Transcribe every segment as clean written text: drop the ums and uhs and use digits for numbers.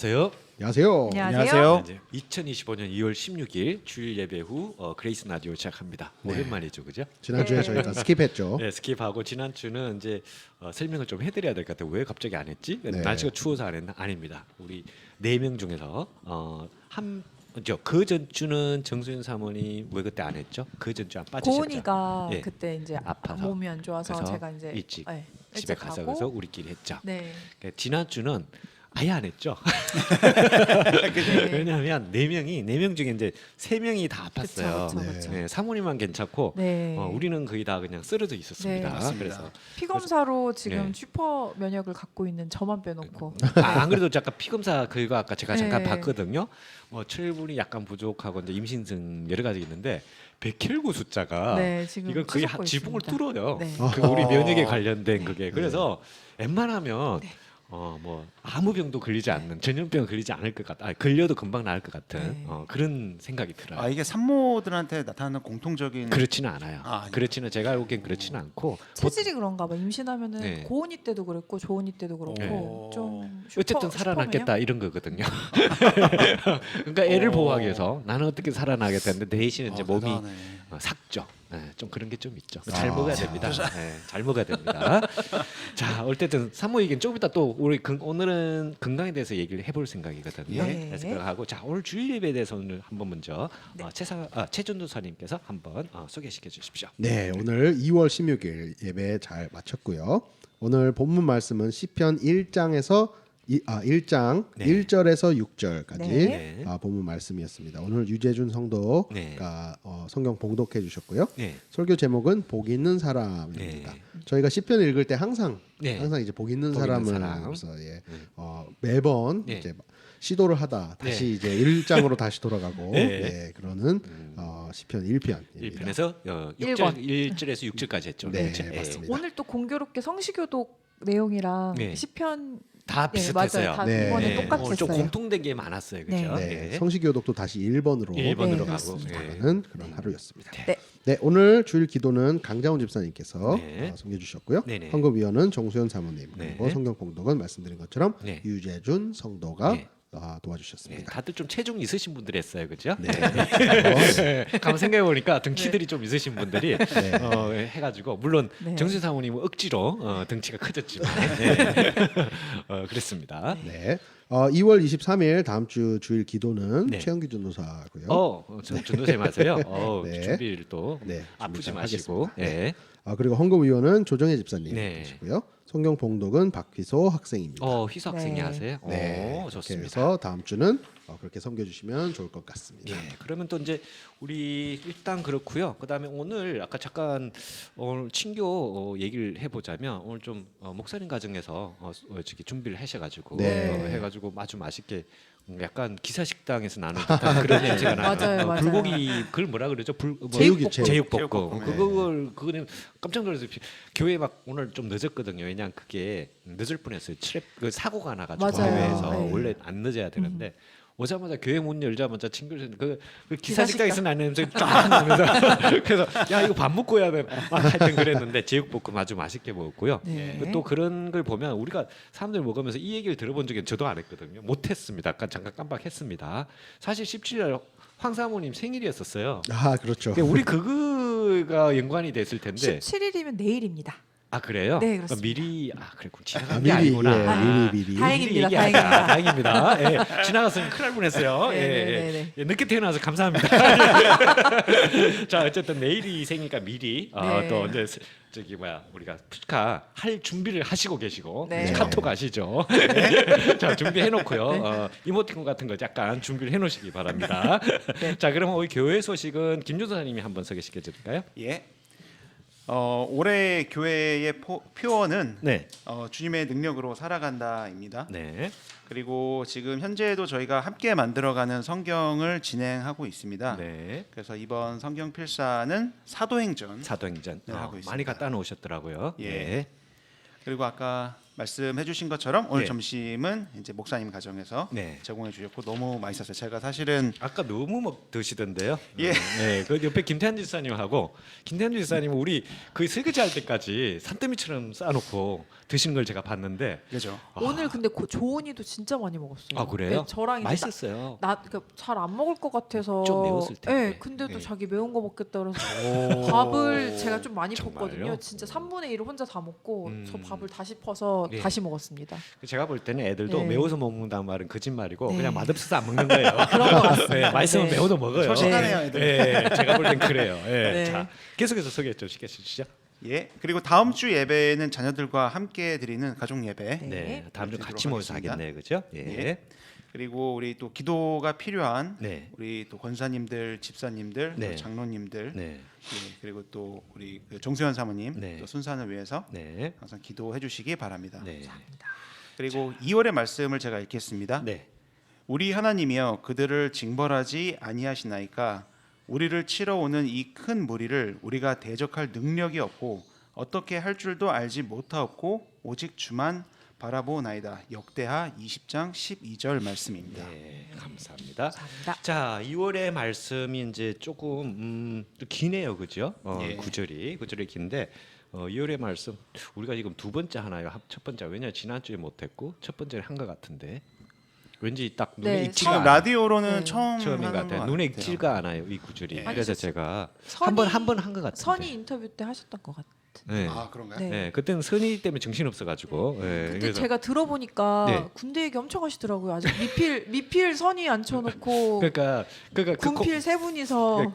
안녕하세요. 안녕하세요. 안녕하세요. 네, 이제 2025년 2월 16일 주일 예배 후 그레이스 라디오 시작합니다. 오랜만이죠, 그죠? 지난주에 네. 저희가 스킵했죠. 네, 스킵하고 지난 주는 이제 설명을 좀 해드려야 될 것 같아요. 왜 갑자기 안 했지? 네. 날씨가 추워서 안 했나? 아닙니다. 우리 4명 중에서 그 전주는 정수현 사모님 왜 그때 안 했죠? 그 전주 안 빠지셨죠? 고은이가 예. 그때 이제 아파서. 몸이 안 좋아서 그래서 제가 이제 일찍 네, 집에 일찍 가서 가고. 그래서 우리끼리 했죠. 네. 그러니까 지난 주는 아예 안 했죠. 네. 왜냐하면 4명 중에 이제 3명이 다 아팠어요. 그쵸, 네. 그쵸. 네, 사모님만 괜찮고 네. 우리는 거의 다 그냥 쓰러져 있었습니다. 네, 맞습니다. 그래서 피 검사로 지금 네. 슈퍼 면역을 갖고 있는 저만 빼놓고 안 그래도 잠깐 피 검사 그거 아까 제가 잠깐 네. 봤거든요. 철분이 약간 부족하고 이제 임신증 여러 가지 있는데 백혈구 숫자가 네, 지금 이건 거의 치솟고 지붕을 있습니다. 뚫어요. 네. 그 우리 면역에 관련된 네. 그게 그래서 웬만하면 네. 뭐 아무 병도 걸리지 않는 전염병 걸리지 않을 것 같아. 걸려도 금방 나을 것 같은 네. 그런 생각이 들어요. 아 이게 산모들한테 나타나는 공통적인 그렇지는 않아요. 아니요. 그렇지는 제가 알기엔 그렇지는 않고 체질이 그런가 봐. 임신하면은 네. 고은이 때도 그랬고 조은이 때도 그렇고 네. 좀 어쨌든 살아났겠다 슈퍼면역? 이런 거거든요. 그러니까 애를 보호하기 위해서 나는 어떻게 살아나겠다 했는데 대신 이제 몸이 대단하네. 삭죠. 좀 그런 게 좀 있죠. 아. 잘 먹어야 됩니다. 잘 먹어야 됩니다. 자, 어쨌든 산모 얘기는 조금 이따 또 우리 오늘은 건강에 대해서 얘기를 해볼 생각이거든요. 네. 그래서 그거 하고 자 오늘 주일 예배에 대해서 오늘 한번 먼저 네. 최준도 사님께서 한번 소개시켜 주십시오. 네, 오늘 2월 16일 예배 잘 마쳤고요. 오늘 본문 말씀은 시편 1장에서 1장 네. 1절에서 6절까지 네. 본문 말씀이었습니다. 오늘 유재준 성도가 네. 성경 봉독해 주셨고요. 네. 설교 제목은 복 있는 사람입니다. 네. 저희가 시편 읽을 때 항상 네. 이제 복 있는 복 있는 사람을 사람. 하면서 매번 네. 이제 시도를 하다 다시 네. 이제 1장으로 다시 돌아가고 네. 그러는 시편 1편입니다. 1편에서 1권. 1절에서 6절까지 했죠. 네, 그렇죠? 맞습니다. 오늘 또 공교롭게 성시교독 내용이랑 네. 시편 다 네, 비슷했어요. 맞아요. 다 네. 이번에 네. 똑같았어요. 좀 공통된 게 많았어요, 그렇죠? 네, 성시교독도 다시 1번으로 1번으로 네, 가고 그렇습니다. 가는 그런 하루였습니다. 네. 네, 오늘 주일 기도는 강자훈 집사님께서 네. 섬겨 주셨고요. 네네. 헌금위원은 정수현 사모님, 네. 그리고 성경 봉독은 말씀드린 것처럼 네. 유재준 성도가 네. 도와주셨습니다. 다들 좀 체중 있으신 분들이 했어요, 그렇죠? 네. 가만 생각해 보니까 등치들이 좀 있으신 분들이 해가지고 물론 네. 정수 사모님은 억지로 등치가 커졌지만 네. 그랬습니다. 네. 2월 23일 다음 주 주일 기도는 네. 최영기 전도사고요. 전도사님 하세요. 네. 준비를 또 네, 아프지 준비 마시고. 하겠습니다. 네. 그리고 헌금위원은 조정혜 집사님 네. 계시고요. 성경 봉독은 박휘소 학생입니다. 희소 학생이 네. 하세요. 네, 그렇게 좋습니다. 해서 다음 주는 그렇게 섬겨주시면 좋을 것 같습니다. 예, 그러면 또 이제 우리 일단 그렇고요. 그다음에 오늘 아까 잠깐 오늘 친교 얘기를 해보자면 오늘 좀 목사님 가정에서 저기 준비를 하셔가지고 네. 해가지고 아주 맛있게 약간 기사 식당에서 나는 듯한 그런 냄새가 나요. 맞아요, 맞아요. 불고기 그걸 뭐라 그러죠? 제육이 제육볶음. 제육볶음. 그거는 깜짝 놀라서 교회 막 오늘 좀 늦었거든요. 왜냐면 그게 늦을 뻔했어요. 그 사고가 나가지고 맞아요. 해외에서 네. 원래 안 늦어야 되는데. 오자마자 교회 문 열자마자 친구들 그 기사 식당에서 나는 냄새 쫙 나면서 그래서 야 이거 밥 먹고 해야 돼. 하여튼 그랬는데 제육볶음 아주 맛있게 먹었고요. 네. 또 그런 걸 보면 우리가 사람들 먹으면서 이 얘기를 들어본 적은 저도 안 했거든요. 못했습니다. 아까 잠깐 깜빡했습니다. 사실 17일 황 사모님 생일이었었어요. 그렇죠. 그러니까 우리 그거가 연관이 됐을 텐데 17일이면 내일입니다. 그래요? 네, 그렇습니다. 미리 그랬군 지나간 게 미리, 아니구나. 미리. 다행입니다. 미리 얘기하니까 다행입니다. 예, 지나갔으면 큰일 날 뻔했어요. 네, 예, 네, 예. 네, 네. 예, 늦게 태어나서 감사합니다. 자 어쨌든 내일이 생이니까 미리 네. 또 이제 우리가 푸카 할 준비를 하시고 계시고 네. 카톡 아시죠? 자 준비해놓고요. 네. 이모티콘 같은 거 약간 준비를 해놓으시기 바랍니다. 네. 자 그러면 우리 교회 소식은 김준사님이 한번 소개시켜 드릴까요? 예. 올해 교회의 표어는 네. 주님의 능력으로 살아간다입니다. 네. 그리고 지금 현재도 저희가 함께 만들어가는 성경을 진행하고 있습니다. 네. 그래서 이번 성경 필사는 사도행전. 사도행전 네, 하고 있습니다. 많이 갖다 놓으셨더라고요. 예. 예. 그리고 아까 말씀해 주신 것처럼 오늘 네. 점심은 이제 목사님 가정에서 네. 제공해 주셨고 너무 맛있었어요. 제가 사실은 아까 너무 드시던데요. 예. 네, 그 옆에 김태한 지사님하고 김태한 지사님은 우리 그 설거지 할 때까지 산더미처럼 쌓아놓고 드시는 걸 제가 봤는데. 그죠. 오늘 근데 조은이도 진짜 많이 먹었어요. 아, 그래요? 네, 저랑 이제 맛있었어요. 잘 안 먹을 것 같아서 좀 매웠을 텐데. 네, 근데도 네. 자기 매운 거 먹겠다 그래서 오. 밥을 제가 좀 많이 정말요? 볶거든요. 진짜 3분의 1을 혼자 다 먹고 저 음. 밥을 다 씹어서 네. 다시 먹었습니다. 제가 볼 때는 애들도 네. 매워서 못 먹는다는 말은 거짓말이고 네. 그냥 맛없어서 안 먹는 거예요. 그런 것 같습니다. 네, 맛있으면 네. 매워도 먹어요. 소식하네요, 애들. 네, 제가 볼 땐 그래요. 네. 네. 자, 계속해서 소개 좀 시켜주시죠. 예. 그리고 다음 주 예배는 자녀들과 함께 드리는 가족 예배. 네. 네, 다음 주 드리도록 같이 모여서 하겠습니다. 하겠네요, 그죠? 예. 예. 그리고 우리 또 기도가 필요한 네, 우리 또 권사님들, 집사님들, 네. 또 장로님들, 네, 예, 그리고 또 우리 그 정수현 사모님, 네. 또 순산을 위해서 네, 항상 기도해 주시기 바랍니다. 네, 그리고 2월의 말씀을 제가 읽겠습니다. 네. 우리 하나님이여 그들을 징벌하지 아니하시나이까 우리를 치러 오는 이 큰 무리를 우리가 대적할 능력이 없고 어떻게 할 줄도 알지 못하옵고 오직 주만 바라보나이다. 역대하 20장 12절 말씀입니다. 네, 감사합니다. 감사합니다. 자, 2월의 말씀이 이제 조금 좀 기네요, 그죠? 예. 구절이 긴데 2월의 말씀 우리가 지금 두 번째 하나요. 첫 번째 왜냐 지난주에 못했고 첫 번째는 한 것 같은데 왠지 딱 눈에 네, 익지가 지금 않아요. 라디오로는 네. 처음 처음인 것 하는 같아요. 눈에 익지가 않아요, 이 구절이. 예. 그래서 제가 선이- 한 번 한 것 같은데. 선이 인터뷰 때 하셨던 것 같아요. 네. 아 그런가요? 네. 네, 그때는 선이 때문에 정신 없어가지고. 네. 근데 그래서 제가 들어보니까 네. 군대 얘기 엄청 하시더라고요. 아직 미필 선이 앉혀놓고 그러니까 그 군필 세 분이서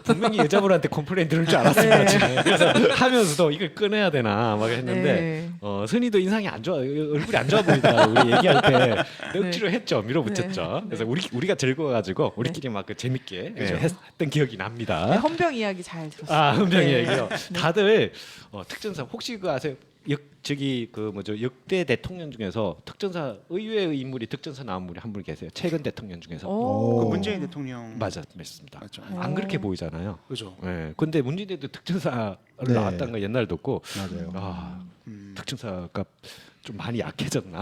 분명히 여자분한테 컴플레인 들을 줄 알았어요. 네. 나중에. 그래서 하면서도 이걸 끊어야 되나 막 했는데 네. 선이도 인상이 안 좋아, 얼굴이 안 좋아 보이더라. 우리 얘기할 때 억지로 했죠, 밀어붙였죠. 네. 그래서 우리가 즐거워가지고 우리끼리 막 그 재밌게 그죠. 했던 기억이 납니다. 네, 헌병 이야기 잘 들었어요. 아, 헌병 네. 얘기요. 다들 특전사 혹시 그 아세요? 역대 대통령 중에서 특전사 의외의 인물이 특전사 나온 분이 한 분 계세요. 최근 대통령 중에서. 오. 그 문재인 대통령 맞습니다. 맞죠? 안 그렇게 보이잖아요. 그죠? 네. 근데 문재인 대통령 특전사 네. 나왔다는 거 옛날 듣고 맞아요. 아, 음. 특전사가 좀 많이 약해졌나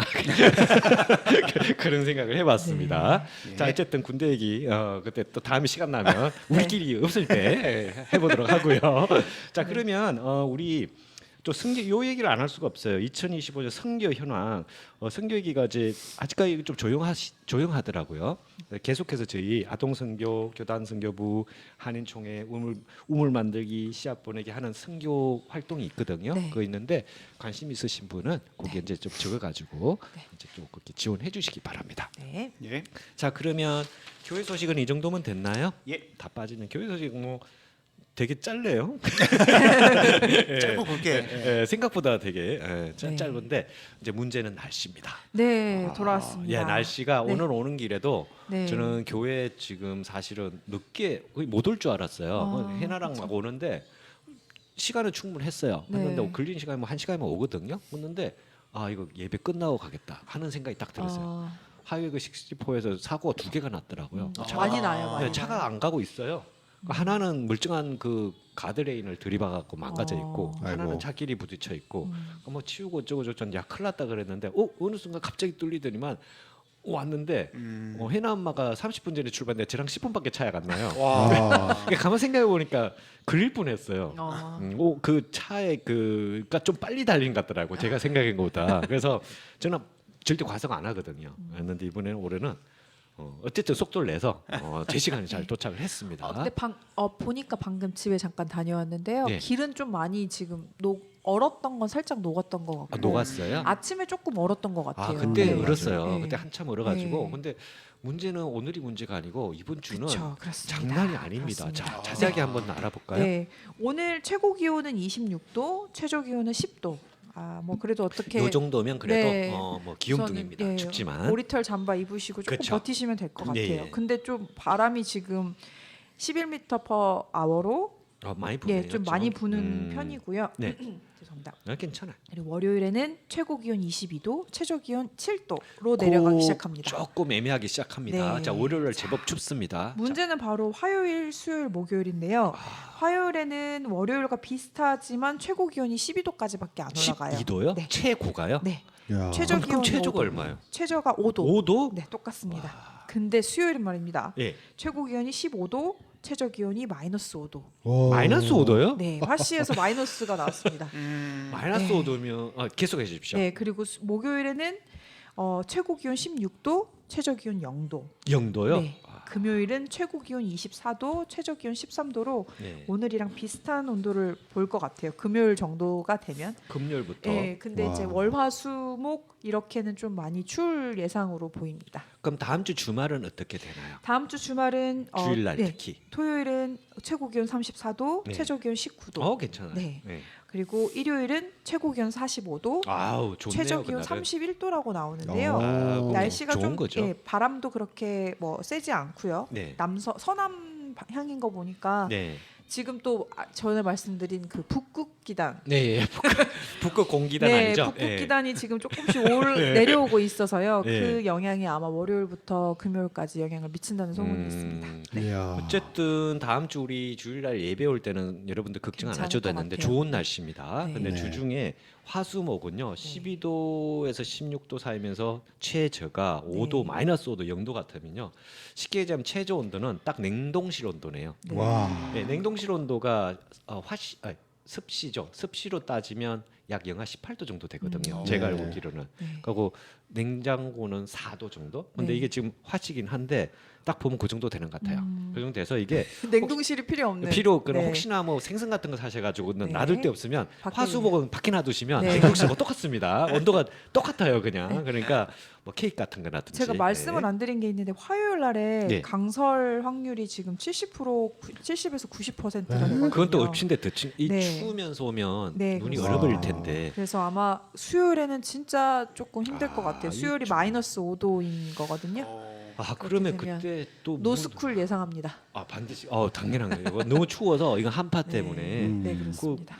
그런 생각을 해봤습니다. 네. 자, 어쨌든 군대 얘기 그때 또 다음에 시간 나면 우리끼리 없을 때 해보도록 하고요. 자, 그러면 우리 또 선교 요 얘기를 안 할 수가 없어요. 2025년 선교 현황 선교 얘기가 이제 아직까지 좀 조용하더라고요. 계속해서 저희 아동 선교, 교단 선교부, 한인총회, 우물 만들기, 씨앗 보내기 하는 선교 활동이 있거든요. 네. 그거 있는데 관심 있으신 분은 거기에 이제 좀 적어가지고 네. 이제 좀 그렇게 지원해주시기 바랍니다. 네. 예. 자, 그러면 교회 소식은 이 정도면 됐나요? 예. 다 빠지는 교회 소식 뭐 되게 짧네요. 짧고 굵게. 생각보다 되게 네. 짧은데 이제 문제는 날씨입니다. 네, 돌아왔습니다. 예, 날씨가 네. 오늘 오는 길에도 네. 저는 교회 지금 사실은 늦게 거의 못 올 줄 알았어요. 아, 해나랑 막 오는데 시간은 충분했어요. 네. 했는데 걸리는 시간이 뭐 1시간이면 오거든요. 오는데 아, 이거 예배 끝나고 가겠다 하는 생각이 딱 들었어요. 하이웨이 그 64에서 사고가 2개가 났더라고요. 많이 나요. 많이 네, 차가 안 가고 있어요. 하나는 멀쩡한 그 가드레인을 들이박았고 망가져 있고 하나는 아이고. 차끼리 부딪혀 있고 음. 뭐 치우고 어쩌고 저쩌고 야 큰일 났다 그랬는데 어느 순간 갑자기 뚫리더니만 왔는데 해나 엄마가 30분 전에 출발했는데 저랑 10분밖에 차이가 안 나요. 와. 가만 생각해 보니까 걸릴 뻔했어요. 그 차에 그가 좀 빨리 달린 것 같더라고. 제가 생각한 것보다. 그래서 저는 절대 과속 안 하거든요. 했는데 이번에는 올해는 어쨌든 속도를 내서 제 시간에 잘 도착을 했습니다. 근데 보니까 방금 집에 잠깐 다녀왔는데요. 네. 길은 좀 많이 지금 얼었던 건 살짝 녹았던 것 같고. 녹았어요? 아침에 조금 얼었던 것 같아요. 그때 네. 얼었어요. 네. 그때 한참 얼어가지고. 네. 근데 문제는 오늘이 문제가 아니고 이번 주는 그쵸, 그렇습니다. 장난이 아닙니다. 그렇습니다. 자, 자세하게 한번 알아볼까요? 네, 오늘 최고 기온은 26도, 최저 기온은 10도. 뭐 그래도 어떻게 요 정도면 그래도 네. 뭐 기염둥입니다. 우선은, 춥지만. 오리털 잠바 입으시고 조금 그쵸. 버티시면 될 것 네. 같아요. 근데 좀 바람이 지금 11m/h로 많이 부네요. 좀 많이 부는 편이고요. 네. 죄송합니다. 괜찮아요. 그리고 월요일에는 최고 기온 22도, 최저 기온 7도로 내려가기 시작합니다. 조금 애매하기 시작합니다. 네. 자, 월요일 제법 춥습니다. 문제는 바로 화요일, 수요일, 목요일인데요. 화요일에는 월요일과 비슷하지만 최고 기온이 12도까지밖에 안 올라가요. 12도요? 네. 최고가요? 네. 야. 최저 그럼 기온이 최저가 5도. 얼마예요? 최저가 5도. 5도? 네, 똑같습니다. 근데 수요일은 말입니다. 예. 최고 기온이 15도, 최저 기온이 -5도. 오. 마이너스 5도요? 네, 화씨에서 마이너스가 나왔습니다. 마이너스 네. 5도면 계속해 주십시오. 네, 그리고 목요일에는 최고 기온 16도, 최저 기온 0도. 0도요? 네. 금요일은 최고 기온 24도, 최저 기온 13도로 네. 오늘이랑 비슷한 온도를 볼 것 같아요. 금요일 정도가 되면. 금요일부터. 네, 근데 와. 이제 월화수목 이렇게는 좀 많이 추울 예상으로 보입니다. 그럼 다음 주 주말은 어떻게 되나요? 다음 주 주말은 주일날 네, 특히. 토요일은 최고 기온 34도, 네. 최저 기온 19도. 괜찮아요. 네. 네. 그리고 일요일은 최고 기온 45도, 아우 좋네요. 최저 기온 그날은. 31도라고 나오는데요. 오. 날씨가 좋은 좀 거죠. 예, 바람도 그렇게 뭐 세지 않고요. 네. 서남 향인 거 보니까 네. 지금 또 전에 말씀드린 그 북극 기단. 네. 북극 공기단 네, 아니죠? 북극 예. 기단이 지금 조금씩 내려오고 있어서요. 네. 그 영향이 아마 월요일부터 금요일까지 영향을 미친다는 소문이 있습니다. 네. 이야. 어쨌든 다음 주 우리 주일날 예배 올 때는 여러분들 걱정 안 괜찮을 하셔도 것 되는데 같아요. 좋은 날씨입니다. 네. 근데 네. 주중에 화수목은요 12도에서 16도 사이면서 최저가 5도 네. -5도 0도 같으면요 쉽게 얘기하면 최저 온도는 딱 냉동실 온도네요. 네. 와. 네, 냉동실 온도가 습시죠. 습시로 따지면 약 영하 18도 정도 되거든요. 제가 네. 알기로는. 네. 그리고 냉장고는 4도 정도. 근데 네. 이게 지금 화시긴 한데 딱 보면 그 정도 되는 것 같아요. 그 정도 돼서 이게 냉동실이 필요 없는. 필요 없거나 네. 혹시나 뭐 생선 같은 거 사셔가지고는 네. 놔둘 데 없으면 밖에 화수목은 밖에 놔두시면 네. 냉동실하고 똑같습니다. 온도가 똑같아요, 그냥. 그러니까 뭐 케이크 같은 거라든지. 제가 말씀을 네. 안 드린 게 있는데 화요일 날에 네. 강설 확률이 지금 70에서 90%가 되거든요. 그건 또 엎친데 이 네. 추우면서 오면 네, 눈이 그렇습니다. 얼어버릴 텐데. 그래서 아마 수요일에는 진짜 조금 힘들 것 같아요. 수요일이 이거 좀- -5도인 거거든요. 그러면 되면 그때 또 노스쿨 예상합니다. 반드시 당연한 거예요. 이거 너무 추워서 이건 한파 네. 때문에 네, 그 그렇습니다.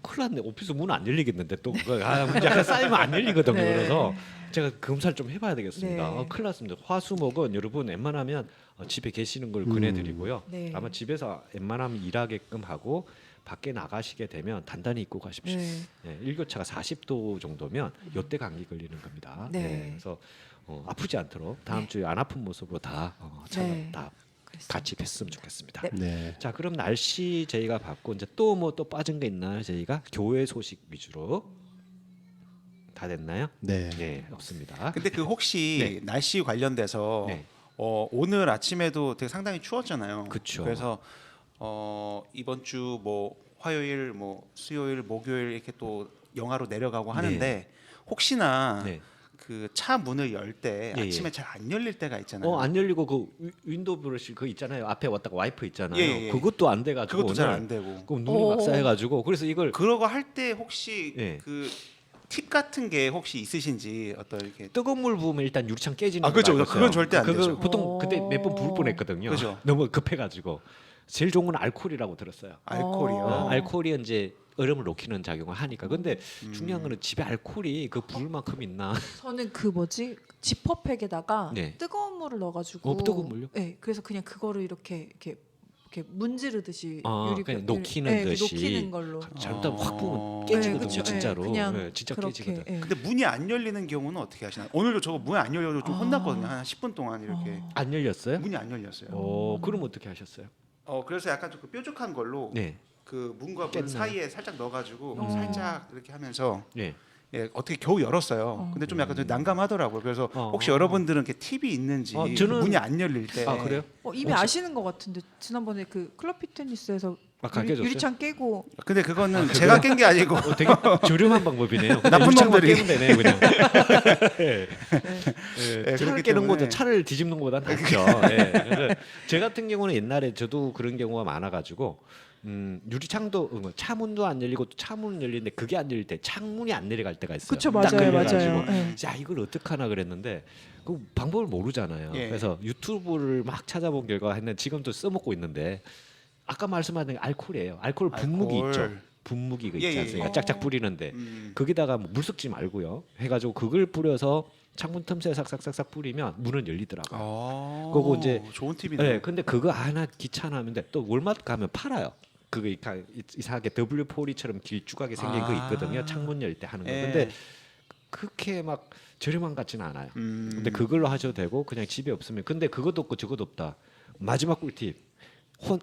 큰일 났네. 오피스 문 안 열리겠는데 또 그거 약간 쌓이면 안 열리거든요. 네. 그래서 제가 검사를 좀 해봐야 되겠습니다. 네. 큰일 났습니다. 화수목은 여러분 웬만하면 집에 계시는 걸 권해드리고요. 네. 아마 집에서 웬만하면 일하게끔 하고 밖에 나가시게 되면 단단히 입고 가십시오. 네. 네, 일교차가 40도 정도면 요때 감기 걸리는 겁니다. 네. 그래서 아프지 않도록 다음 주에 안 아픈 모습으로 다 네. 다 그렇습니다. 같이 뵀으면 좋겠습니다. 네. 네. 자, 그럼 날씨 저희가 봤고 이제 또 뭐 또 빠진 게 있나요? 저희가 교회 소식 위주로 다 됐나요? 네. 네, 없습니다. 근데 그 혹시 날씨 관련돼서 네. 오늘 아침에도 되게 상당히 추웠잖아요. 그쵸. 그래서 이번 주 뭐 화요일, 뭐 수요일, 목요일 이렇게 또 영하로 내려가고 하는데 혹시나 네. 그 차 문을 열 때 예, 아침에 잘 안 열릴 때가 있잖아요. 안 열리고 그 윈도우 브러시 그 있잖아요. 앞에 왔다가 와이프 있잖아요. 예, 예. 그것도 안 돼 가지고 그것도 잘 안 되고. 그럼 눈이 막 쌓여 가지고 그래서 이걸 그러고 할 때 혹시 예. 그 팁 같은 게 혹시 있으신지 어떤 이렇게 뜨거운 물 부으면 일단 유리창 깨지는 거 그죠. 알고 그건 있어요. 절대 안 그거 되죠. 보통 그때 몇 번 부을 뻔했거든요. 그죠. 너무 급해가지고 제일 좋은 건 알코올이라고 들었어요. 알코올이요. 알코올이 이제 얼음을 녹이는 작용을 하니까. 근데 중요한 거는 집에 알코올이 그 부을 만큼 있나? 저는 그 뭐지 지퍼팩에다가 네. 뜨거운 물을 넣어가지고 뜨거운 물요? 네, 그래서 그냥 그거를 이렇게 문지르듯이 그냥 네, 녹히는 듯이. 녹히는 걸로. 잘못하면 확 부으면 네, 깨지거든요, 그쵸. 진짜로. 그냥 네, 진짜 그렇게, 깨지거든. 예. 근데 문이 안 열리는 경우는 어떻게 하시나요? 오늘도 저거 문 안 열려서 좀 혼났거든요. 한 10분 동안 이렇게 안 열렸어요? 문이 안 열렸어요. 그럼 어떻게 하셨어요? 그래서 약간 좀그 뾰족한 걸로 네, 그 문과 문 깼나요? 사이에 살짝 넣어가지고 살짝 이렇게 하면서 네. 어떻게 겨우 열었어요. 근데 좀 약간 좀 난감하더라고요. 그래서 혹시 여러분들은 이렇게 팁이 있는지 저는- 문이 안 열릴 때 그래요? 이미 아시는 것 같은데 지난번에 그 클럽 피트니스에서 깨졌어요? 유리창 깨고 근데 그거는 제가 깬 게 아니고 되게 저렴한 방법이네요. 나쁜 유리창만 놈들이. 깨면 되네 그냥. 차를 그렇기 깨는 때문에. 것보다 차를 뒤집는 것보다 낫죠. 그래서 제 같은 경우는 옛날에 저도 그런 경우가 많아가지고 유리창도 차문도 안 열리고 또 차문은 열리는데 그게 안 열릴 때 창문이 안 내려갈 때가 있어요. 그쵸, 딱 맞아요, 걸려가지고. 맞아요. 네. 야 이걸 어떡하나 그랬는데 그 방법을 모르잖아요. 예. 그래서 유튜브를 막 찾아본 결과 했는데 지금도 써먹고 있는데 아까 말씀하신 알코올이에요. 알코올 분무기 알코올. 있죠. 분무기 그 예, 있지 예, 않습니까? 예. 짝짝 뿌리는데 거기다가 물 섞지 말고요. 해가지고 그걸 뿌려서 창문 틈새에 싹싹싹싹 뿌리면 문은 열리더라고요. 그거 이제 좋은 팁이네. 네, 근데 그거 하나 귀찮아하는데 또 월마트 가면 팔아요. 그거 이상하게 W 포리처럼 길쭉하게 생긴 거 있거든요. 창문 열 때 하는 거. 예. 근데 그렇게 막 저렴한 것 같지는 않아요. 음. 근데 그걸로 하셔도 되고 그냥 집에 없으면 근데 그것도 없고 저것도 없다. 마지막 꿀팁.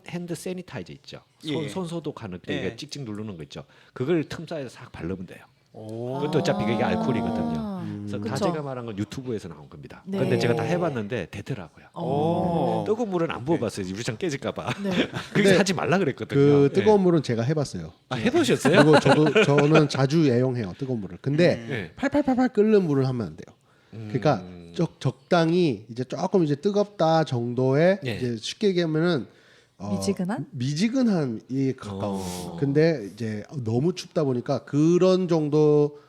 핸드 세니타이저 있죠. 예. 손 소독하는 때 예. 이거 찍찍 누르는 거 있죠. 그걸 틈 사이에서 싹 바르면 돼요. 오. 그것도 어차피 그게 알코올이거든요. 아. 그래서 다 그쵸. 제가 말한 건 유튜브에서 나온 겁니다. 네. 근데 제가 다 해봤는데 되더라고요. 오. 뜨거운 물은 안 부어봤어요. 유리창 깨질까봐. 네. 그게 근데 하지 말라 그랬거든요. 그 뜨거운 예. 물은 제가 해봤어요. 아, 해보셨어요? 그리고 저는 자주 애용해요 뜨거운 물을. 근데 네. 팔팔팔팔 끓는 물을 하면 안 돼요. 그러니까 적당히 이제 조금 이제 뜨겁다 정도의 예. 이제 쉽게 얘기하면은 미지근한? 이 가까운. 근데 이제 너무 춥다 보니까 그런 정도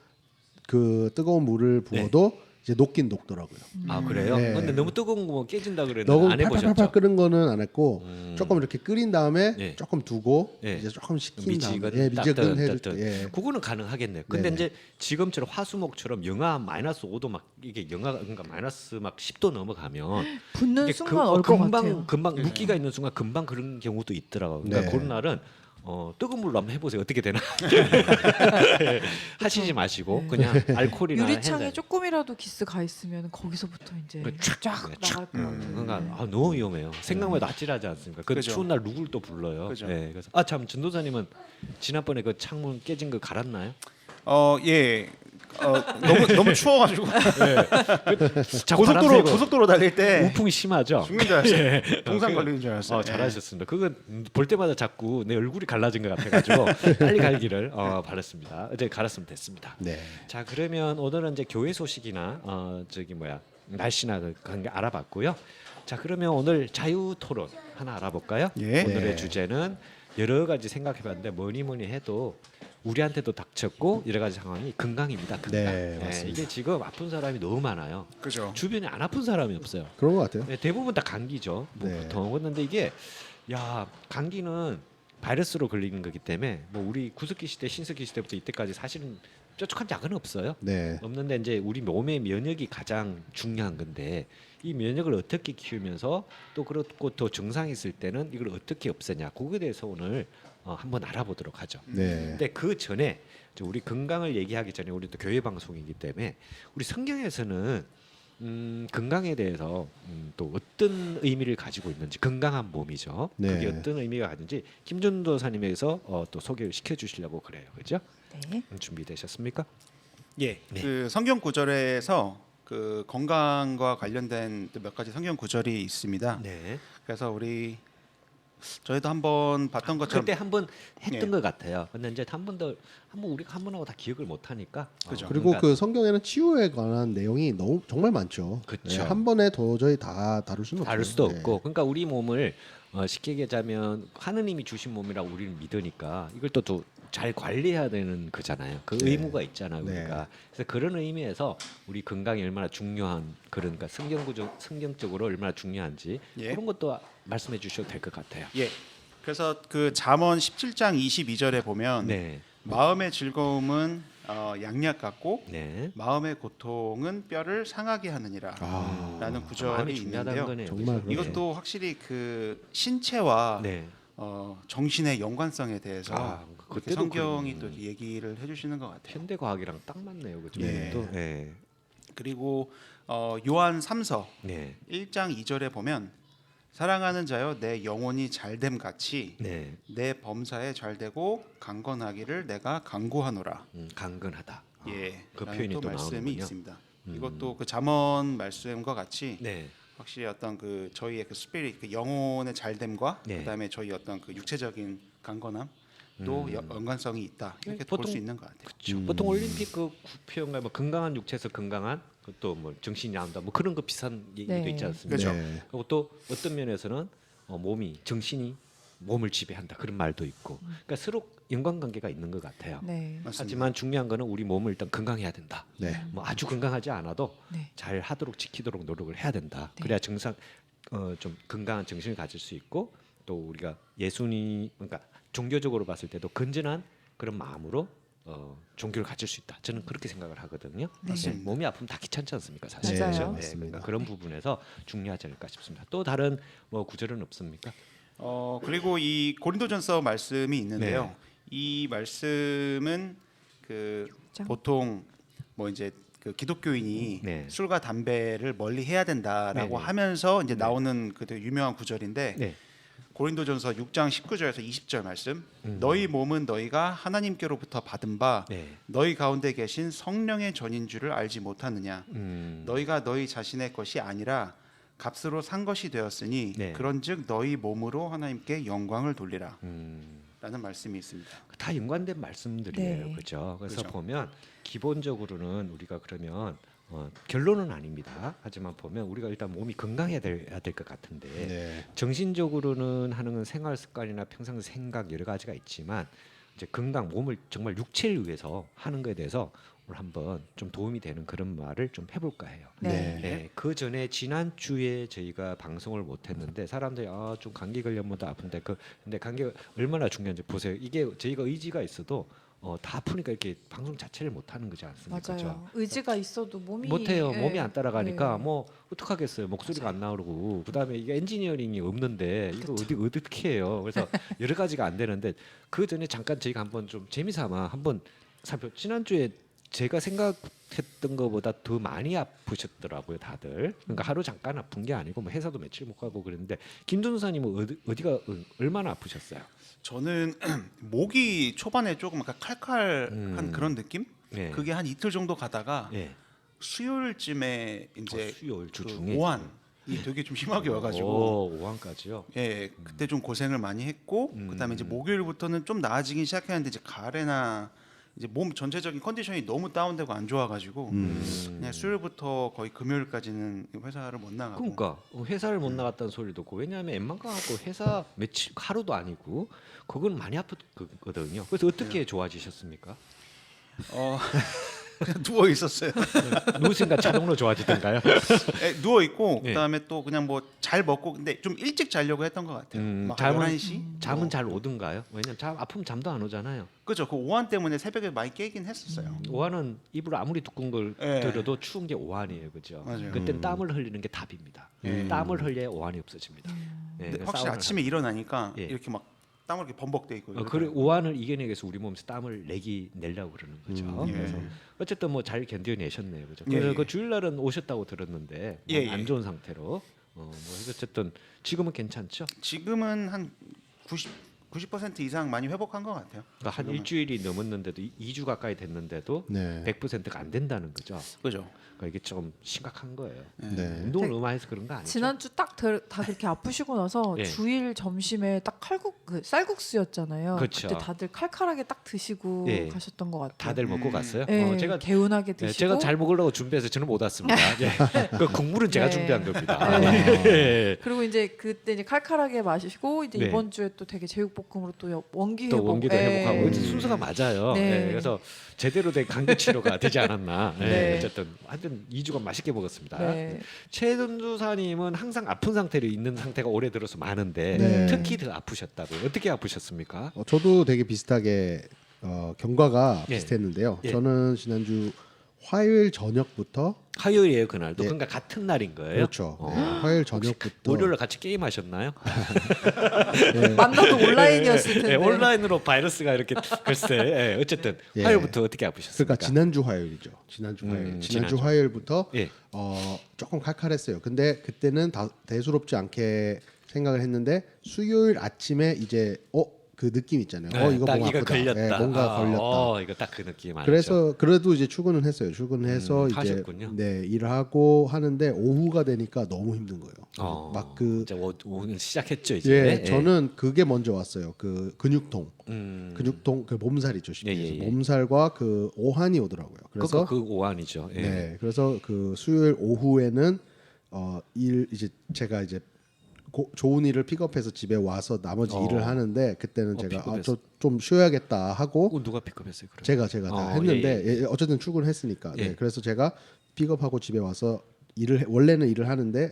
그 뜨거운 물을 부어도 이제 녹긴 녹더라고요. 아 그래요? 네. 근데 너무 뜨거운 거 깨진다 그랬는데 너무 안 팔팔팔팔 해보셨죠? 끓는 거는 안 했고 조금 이렇게 끓인 다음에 예. 조금 두고 예. 이제 조금 식힌 미지근, 다음에 미지근 해줄 따뜻. 때 예. 그거는 가능하겠네요. 근데 네네. 이제 지금처럼 화수목처럼 영하 마이너스 5도 막 이게 영하 그러니까 마이너스 막 10도 넘어가면 붙는 이게 순간 얼 것 금방 같아요. 금방 물기가 있는 순간 금방 그런 경우도 있더라고요. 그러니까 네. 그런 날은 뜨거운 물로 한번 해보세요. 어떻게 되나 하시지 마시고 네. 그냥 알코올이나 유리창에 핸드 조금이라도 기스 가 있으면 거기서부터 이제 그 쫙 나갈 것 같아요. 그러니까 너무 위험해요. 생각만 해도 아찔하지 않습니까? 그 그죠. 추운 날 누굴 또 불러요. 그죠. 네, 그래서 참 전도사님은 지난번에 그 창문 깨진 거 갈았나요? 예. 너무 추워가지고 자꾸 바람 고속도로 쐬고 고속도로 달릴 때 우풍이 심하죠. 죽는 줄 알았어요. 동상 걸리는 줄 알았어요. 잘하셨습니다. 그건 볼 때마다 자꾸 내 얼굴이 갈라진 것 같아가지고 빨리 갈기를 바랐습니다. 이제 갈았으면 됐습니다. 네. 자 그러면 오늘은 이제 교회 소식이나 날씨나 그런 게 알아봤고요. 자 그러면 오늘 자유 토론 하나 알아볼까요? 예. 오늘의 네. 주제는 여러 가지 생각해봤는데 뭐니 해도 우리한테도 닥쳤고 여러 가지 상황이 건강입니다. 건강. 네, 맞습니다. 이게 지금 아픈 사람이 너무 많아요. 그죠. 주변에 안 아픈 사람이 없어요. 그런 것 같아요. 네, 대부분 다 감기죠. 뭐 네. 보통 그런데 이게 감기는 바이러스로 걸리는 거기 때문에 뭐 우리 구석기 시대, 신석기 시대부터 이때까지 사실은 뾰족한 약은 없어요. 네. 없는데 이제 우리 몸의 면역이 가장 중요한 건데 이 면역을 어떻게 키우면서 또 그렇고 또 증상이 있을 때는 이걸 어떻게 없애냐 그거에 대해서 오늘 한번 알아보도록 하죠. 네. 근데 그 전에 우리 건강을 얘기하기 전에 우리 또 교회 방송이기 때문에 우리 성경에서는 건강에 대해서 또 어떤 의미를 가지고 있는지 건강한 몸이죠. 네. 그게 어떤 의미가 가지는지 김준도사님에서 또 소개를 시켜주시려고 그래요. 그죠? 네. 준비되셨습니까? 예. 네. 그 성경 구절에서 그 건강과 관련된 또 몇 가지 성경 구절이 있습니다. 네. 그래서 저희도 한번 봤던 것처럼 그때 한번 했던 예. 것 같아요. 근데 이제 한번 우리가 한 번하고 다 기억을 못 하니까. 그죠. 그리고 그러니까 그 성경에는 치유에 관한 내용이 너무 정말 많죠. 그쵸. 네, 한 번에 도저히 다 다룰 수는 없어요. 다를 수도 네. 없고 그러니까 우리 몸을 쉽게 얘기하자면 하느님이 주신 몸이라고 우리는 믿으니까 이걸 또 잘 관리해야 되는 거잖아요. 그 네. 의무가 있잖아요. 네. 우리가 그래서 그런 의미에서 우리 건강이 얼마나 중요한 그러니까 성경적으로 얼마나 중요한지 예. 그런 것도 말씀해 주셔도 될 것 같아요. 예. 그래서 그 잠언 17장 22절에 보면 네, 마음의 즐거움은 양약 같고 네. 마음의 고통은 뼈를 상하게 하느니라 아, 라는 마음이 구절이 중요하다는 있는데요. 거네요. 정말 그죠? 이것도 확실히 그 신체와 네. 정신의 연관성에 대해서 이렇게 그때도 성경이 그런- 또 이렇게 얘기를 해주시는 것 같아요. 현대 과학이랑 딱 맞네요. 그죠? 네. 또, 네. 그리고 요한 3서 네. 1장 2절에 보면 사랑하는 자여 내 영혼이 잘됨 같이 네. 내 범사에 잘되고 강건하기를 내가 강구하노라. 강건하다. 예, 그 라는 표현이 또 또 말씀이 나오는군요. 있습니다. 이것도 그 잠언 말씀과 같이 네. 확실히 어떤 그 저희의 그 스피릿, 그 영혼의 잘됨과 네. 그다음에 저희 어떤 그 육체적인 강건함 또 연관성이 있다 이렇게 볼 보통 수 있는 것 같아요. 그렇죠. 보통 올림픽 그 표현가 뭐 건강한 육체에서 건강한 또 뭐 정신이 나온다 뭐 그런 거 비슷한 얘기도 네. 있지 않습니까? 그렇죠. 네. 그리고 또 어떤 면에서는 정신이 몸을 지배한다 그런 말도 있고 그러니까 서로 연관관계가 있는 것 같아요. 네. 맞습니다. 하지만 중요한 거는 우리 몸을 일단 건강해야 된다. 네. 뭐 아주 건강하지 않아도 네. 잘 하도록 지키도록 노력을 해야 된다. 네. 그래야 좀 건강한 정신을 가질 수 있고 또 우리가 그러니까 종교적으로 봤을 때도 건전한 그런 마음으로 종교를 가질 수 있다. 저는 그렇게 생각을 하거든요. 맞습니다. 몸이 아프면 다 귀찮지 않습니까, 사실. 맞아요. 그렇죠? 맞습니다. 그러니까 그런 부분에서 중요하지 않을까 싶습니다. 또 다른 뭐 구절은 없습니까? 그리고 이 고린도전서 말씀이 있는데요. 네. 이 말씀은 그 장. 보통 뭐 이제 그 기독교인이 네. 술과 담배를 멀리 해야 된다라고 네네. 하면서 이제 나오는 그 되게 유명한 구절인데 네. 고린도전서 6장 19절에서 20절 말씀. 너희 몸은 너희가 하나님께로부터 받은 바 네. 너희 가운데 계신 성령의 전인 줄을 알지 못하느냐. 음. 너희가 너희 자신의 것이 아니라 값으로 산 것이 되었으니 네. 그런즉 너희 몸으로 하나님께 영광을 돌리라. 음. 라는 말씀이 있습니다. 다 연관된 말씀들이에요, 네. 그렇죠? 그래서 그렇죠. 보면 기본적으로는 우리가 그러면 결론은 아닙니다. 하지만 보면 우리가 일단 몸이 건강해야 될 것 같은데 네. 정신적으로는 하는 건 생활 습관이나 평상 생각 여러 가지가 있지만 이제 건강 몸을 정말 육체를 위해서 하는 것에 대해서 오늘 한번 좀 도움이 되는 그런 말을 좀 해볼까 해요. 네. 네, 그 전에 지난 주에 저희가 방송을 못했는데 사람들이 좀 감기 걸리면 더 아픈데 근데 감기가 얼마나 중요한지 보세요. 이게 저희가 의지가 있어도 다 아프니까 이렇게 방송 자체를 못 하는 거지 않습니까? 맞아요. 그죠? 의지가 있어도 몸이 못해요. 예. 몸이 안 따라가니까 네. 뭐 어떡하겠어요. 목소리가 안 나오고 그다음에 이게 엔지니어링이 없는데 이거 어떻게 해요. 그래서 여러 가지가 안 되는데 그 전에 잠깐 저희가 한번 좀 재미삼아 한번 지난주에 제가 생각했던 것보다 더 많이 아프셨더라고요, 다들. 그러니까 하루 잠깐 아픈 게 아니고 뭐 회사도 며칠 못 가고 그랬는데 김준사님은 어디가 얼마나 아프셨어요? 저는 목이 초반에 조금 약간 칼칼한 그런 느낌? 네. 그게 한 이틀 정도 가다가 예. 수요일쯤에 이제 수요일 주 그 중에 오한이 되게 좀 심하게 와가지고 5한까지요. 예 그때 좀 고생을 많이 했고 그다음에 이제 목요일부터는 좀 나아지긴 시작했는데 이제 가래나 이제 몸 전체적인 컨디션이 너무 다운되고 안 좋아가지고 그냥 수요일부터 거의 금요일까지는 회사를 못 나가고 그러니까 회사를 못 나갔다는 소리도 없고 왜냐하면 웬만하고 회사 며칠 하루도 아니고 그건 많이 아팠거든요. 그래서 어떻게 좋아지셨습니까? 그냥 누워 있었어요. 누우신가 자동으로 좋아지던가요? 누워 있고 네. 그다음에 또 그냥 뭐 잘 먹고 근데 좀 일찍 자려고 했던 것 같아요. 막 11시. 잠은 잘 오던가요? 왜냐면 아프면 잠도 안 오잖아요. 그죠. 그 오한 때문에 새벽에 많이 깨긴 했었어요. 오한은 이불 아무리 두꺼운 걸 예. 들어도 추운 게 오한이에요, 그죠? 맞아요. 그때 땀을 흘리는 게 답입니다. 땀을 흘려야 오한이 없어집니다. 예, 근데 확실히 싸움을 아침에 일어나니까 예. 이렇게 막 땀을 이렇게 범벅돼 있고. 그래 오한을 이겨내기 위해서 우리 몸에서 땀을 내려고 그러는 거죠. 예. 그래서 어쨌든 뭐 잘 견뎌내셨네요, 그죠? 예, 그래서 예. 그 주일날은 오셨다고 들었는데 예, 예. 안 좋은 상태로 뭐 어쨌든 지금은 괜찮죠? 지금은 한 90% 이상 많이 회복한 것 같아요. 그러니까 한 지금은. 일주일이 넘었는데도 2주 가까이 됐는데도 네. 100%가 안 된다는 거죠. 그죠. 그러니까 이게 좀 심각한 거예요. 네. 운동을 너무 많이 해서 그런 거 아니죠? 지난주 딱 다 그렇게 아프시고 나서 예. 주일 점심에 딱 쌀국수였잖아요. 그렇죠. 그때 다들 칼칼하게 딱 드시고 예. 가셨던 것 같아요. 다들 먹고 갔어요. 예, 제가 개운하게 드시고. 제가 잘 먹으려고 준비해서 저는 못 왔습니다. 예. 그 국물은 제가 네. 준비한 겁니다. 네. 예. 그리고 이제 그때 이제 칼칼하게 마시고 이제 네. 이번 주에 또 되게 제육볶음으로 또 원기 또 회복. 원기도 예. 회복하고 이제 순서가 맞아요. 네. 예, 그래서 제대로 된 감기 치료가 되지 않았나. 예, 네. 어쨌든 하여튼 2주간 맛있게 먹었습니다. 네. 최준주사님은 항상 아픈 상태로 있는 상태가 오래 들어서 많은데 네. 특히 더 아프셨다고. 어떻게 아프셨습니까? 저도 되게 비슷하게 경과가 예. 비슷했는데요. 예. 저는 지난주 화요일 저녁부터 화요일이에요 그날도. 네. 그러니까 같은 날인 거예요. 그렇죠. 어. 네, 화요일 저녁부터 월요일 같이 게임 하셨나요? 만나도 온라인이었을 텐데. 예, 온라인으로 바이러스가 이렇게 글쎄. 예, 어쨌든 예. 화요일부터 어떻게 아프셨습니까? 그러니까 지난주 화요일이죠. 지난주 화요일. 지난주 지난주. 화요일부터 예. 조금 칼칼했어요. 근데 그때는 대수롭지 않게 생각을 했는데 수요일 아침에 이제 그 느낌 있잖아요. 이거 딱 뭔가 이거 아프다. 걸렸다. 뭔가 걸렸다. 이거 딱 그 느낌 알죠. 그래서 그래도 이제 출근은 했어요. 출근해서 이제 하셨군요. 네 일을 하고 하는데 오후가 되니까 너무 힘든 거예요. 막 그 이제 오늘 시작했죠 이제. 예, 저는 그게 먼저 왔어요. 그 근육통, 음. 근육통 그 몸살이죠. 쉽게 예, 해서 예, 예. 몸살과 그 오한이 오더라고요. 그래서 그 오한이죠. 예. 네, 그래서 그 수요일 오후에는 이제 제가 이제 좋은 일을 픽업해서 집에 와서 나머지 일을 하는데 그때는 제가 픽업했어. 좀 쉬어야겠다 하고 누가 픽업했어요? 그럼? 제가 다 했는데 예, 어쨌든 출근했으니까 예. 네, 그래서 제가 픽업하고 집에 와서 원래는 일을 하는데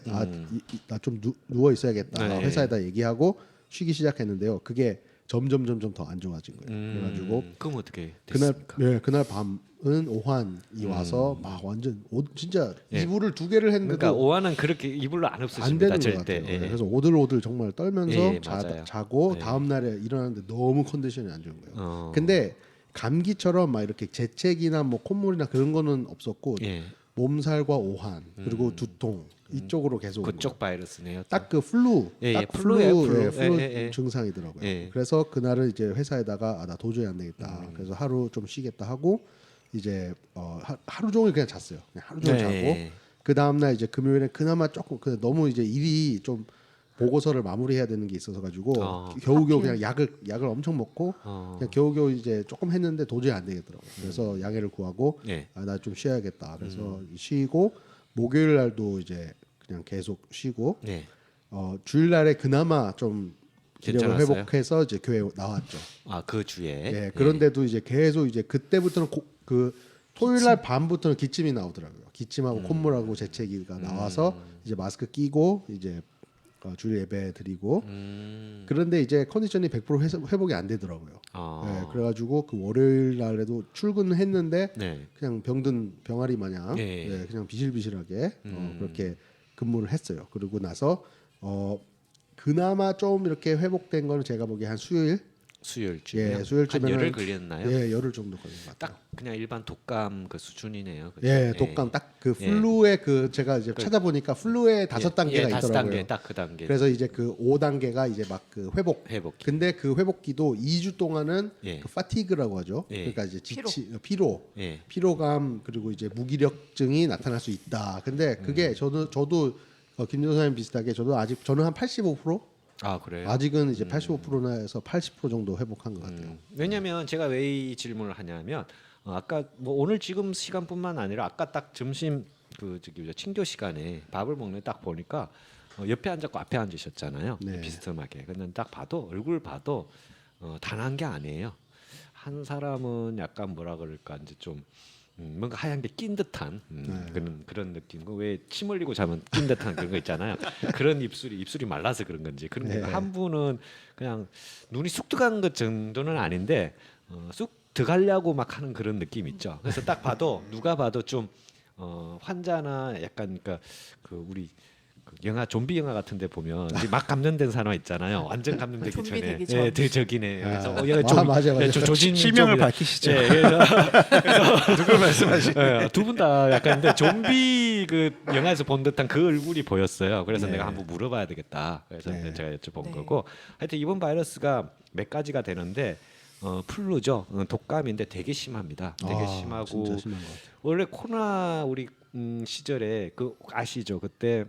나 좀 누워 있어야겠다 네. 회사에다 얘기하고 쉬기 시작했는데요. 그게 점점 더 안 좋아진 거예요. 그래가지고 그럼 어떻게 그날 됐습니까? 그날 밤은 오한이 와서 막 완전 진짜 예. 이불을 2개를 했는데도 그러니까 오한은 그렇게 이불로 안 안 없어집니다. 되는 것 절대. 같아요. 예. 그래서 오들오들 정말 떨면서 예, 맞아요. 자고 예. 다음 날에 일어났는데 너무 컨디션이 안 좋은 거예요. 어. 근데 감기처럼 막 이렇게 재채기나 뭐 콧물이나 그런 거는 없었고 예. 몸살과 오한 그리고 두통 이쪽으로 계속 온 그쪽 바이러스네요. 또. 딱 그 플루, 예, 딱 예, 플루예요, 플루. 플루 예, 예. 증상이더라고요. 예. 그래서 그날은 이제 회사에다가 나 도저히 안 되겠다. 그래서 하루 좀 쉬겠다 하고 이제 하루 종일 그냥 잤어요. 그냥 하루 종일 자고 예. 그 다음 날 이제 금요일에 그나마 조금 너무 이제 일이 좀 보고서를 마무리해야 되는 게 있어서 가지고 겨우겨우 그냥 약을 엄청 먹고 그냥 겨우겨우 이제 조금 했는데 도저히 안 되겠더라고요. 그래서 양해를 구하고 예. 나 좀 쉬어야겠다. 그래서 쉬고 목요일 날도 이제 그냥 계속 쉬고 예. 주일날에 그나마 좀 기력을 괜찮았어요? 회복해서 이제 교회 나왔죠. 아, 그 주에. 예, 그런데도 이제 계속 이제 그때부터는 그 토요일날 밤부터는 기침이 나오더라고요. 기침하고 콧물하고 재채기가 나와서 이제 마스크 끼고 이제 주일 예배 드리고 그런데 이제 컨디션이 100% 회복이 안 되더라고요. 예, 그래가지고 그 월요일 날에도 출근했는데 네. 그냥 병든 병아리 마냥 예. 예, 그냥 비실비실하게 그렇게 근무를 했어요. 그러고 나서 그나마 좀 이렇게 회복된 거는 제가 보기에 한 수요일쯤. 예, 한 수요일쯤에는 열흘 걸렸나요? 예, 열흘 정도 걸린 것 같아요. 딱 그냥 일반 독감 그 수준이네요. 그죠? 예, 독감 딱 그 플루의 그 제가 이제 찾아보니까 플루의 5단계가 예, 5단계 있더라고요. 딱 그 단계. 그래서 이제 그 5단계가 이제 막 그 회복. 회복. 근데 그 회복기도 2주 동안은 예. 그 파티그라고 하죠. 예. 그러니까 이제 피로, 예. 피로감 그리고 이제 무기력증이 나타날 수 있다. 근데 그게 저도 김 전사님 비슷하게 저는 한 85%? 아, 그래요? 아직은 이제 85%나에서 80% 정도 회복한 것 같아요. 왜냐면 제가 왜 이 질문을 하냐면 아까 뭐 오늘 지금 시간뿐만 아니라 아까 딱 점심 그 저기 친교 시간에 밥을 먹는 딱 보니까 옆에 앉았고 앞에 앉으셨잖아요. 네. 비스듬하게. 근데 딱 봐도 얼굴 봐도 단한 게 아니에요. 한 사람은 약간 뭐라 그럴까 이제 좀 뭔가 하얀 게 낀 듯한 그런 느낌이고 왜 침 흘리고 자면 낀 듯한 그런 거 있잖아요. 그런 입술이 말라서 그런 건지 그런 거. 한 분은 그냥 눈이 쑥 들어간 것 정도는 아닌데 쑥 들어가려고 막 하는 그런 느낌 있죠. 그래서 딱 봐도 누가 봐도 좀 환자나 약간 그러니까 그 우리 그 영화 좀비 영화 같은데 보면 이제 막 감염된 사람 있잖아요. 완전 감염되기 좀비 전에. 되기 전. 예, 저기네. 그래서 얘가 맞아. 조진 실명을 좀비다. 밝히시죠. 예, 그래서 누굴 말씀하시는? 두 분 다 약간 근데 좀비 그 영화에서 본 듯한 그 얼굴이 보였어요. 그래서 내가 한번 물어봐야 되겠다. 그래서 네. 이제 제가 여쭤본 네. 거고. 하여튼 이번 바이러스가 몇 가지가 되는데 플루죠. 독감인데 되게 심합니다. 되게 심하고 진짜 심한 것 같아요. 원래 코로나 우리 시절에 그 아시죠? 그때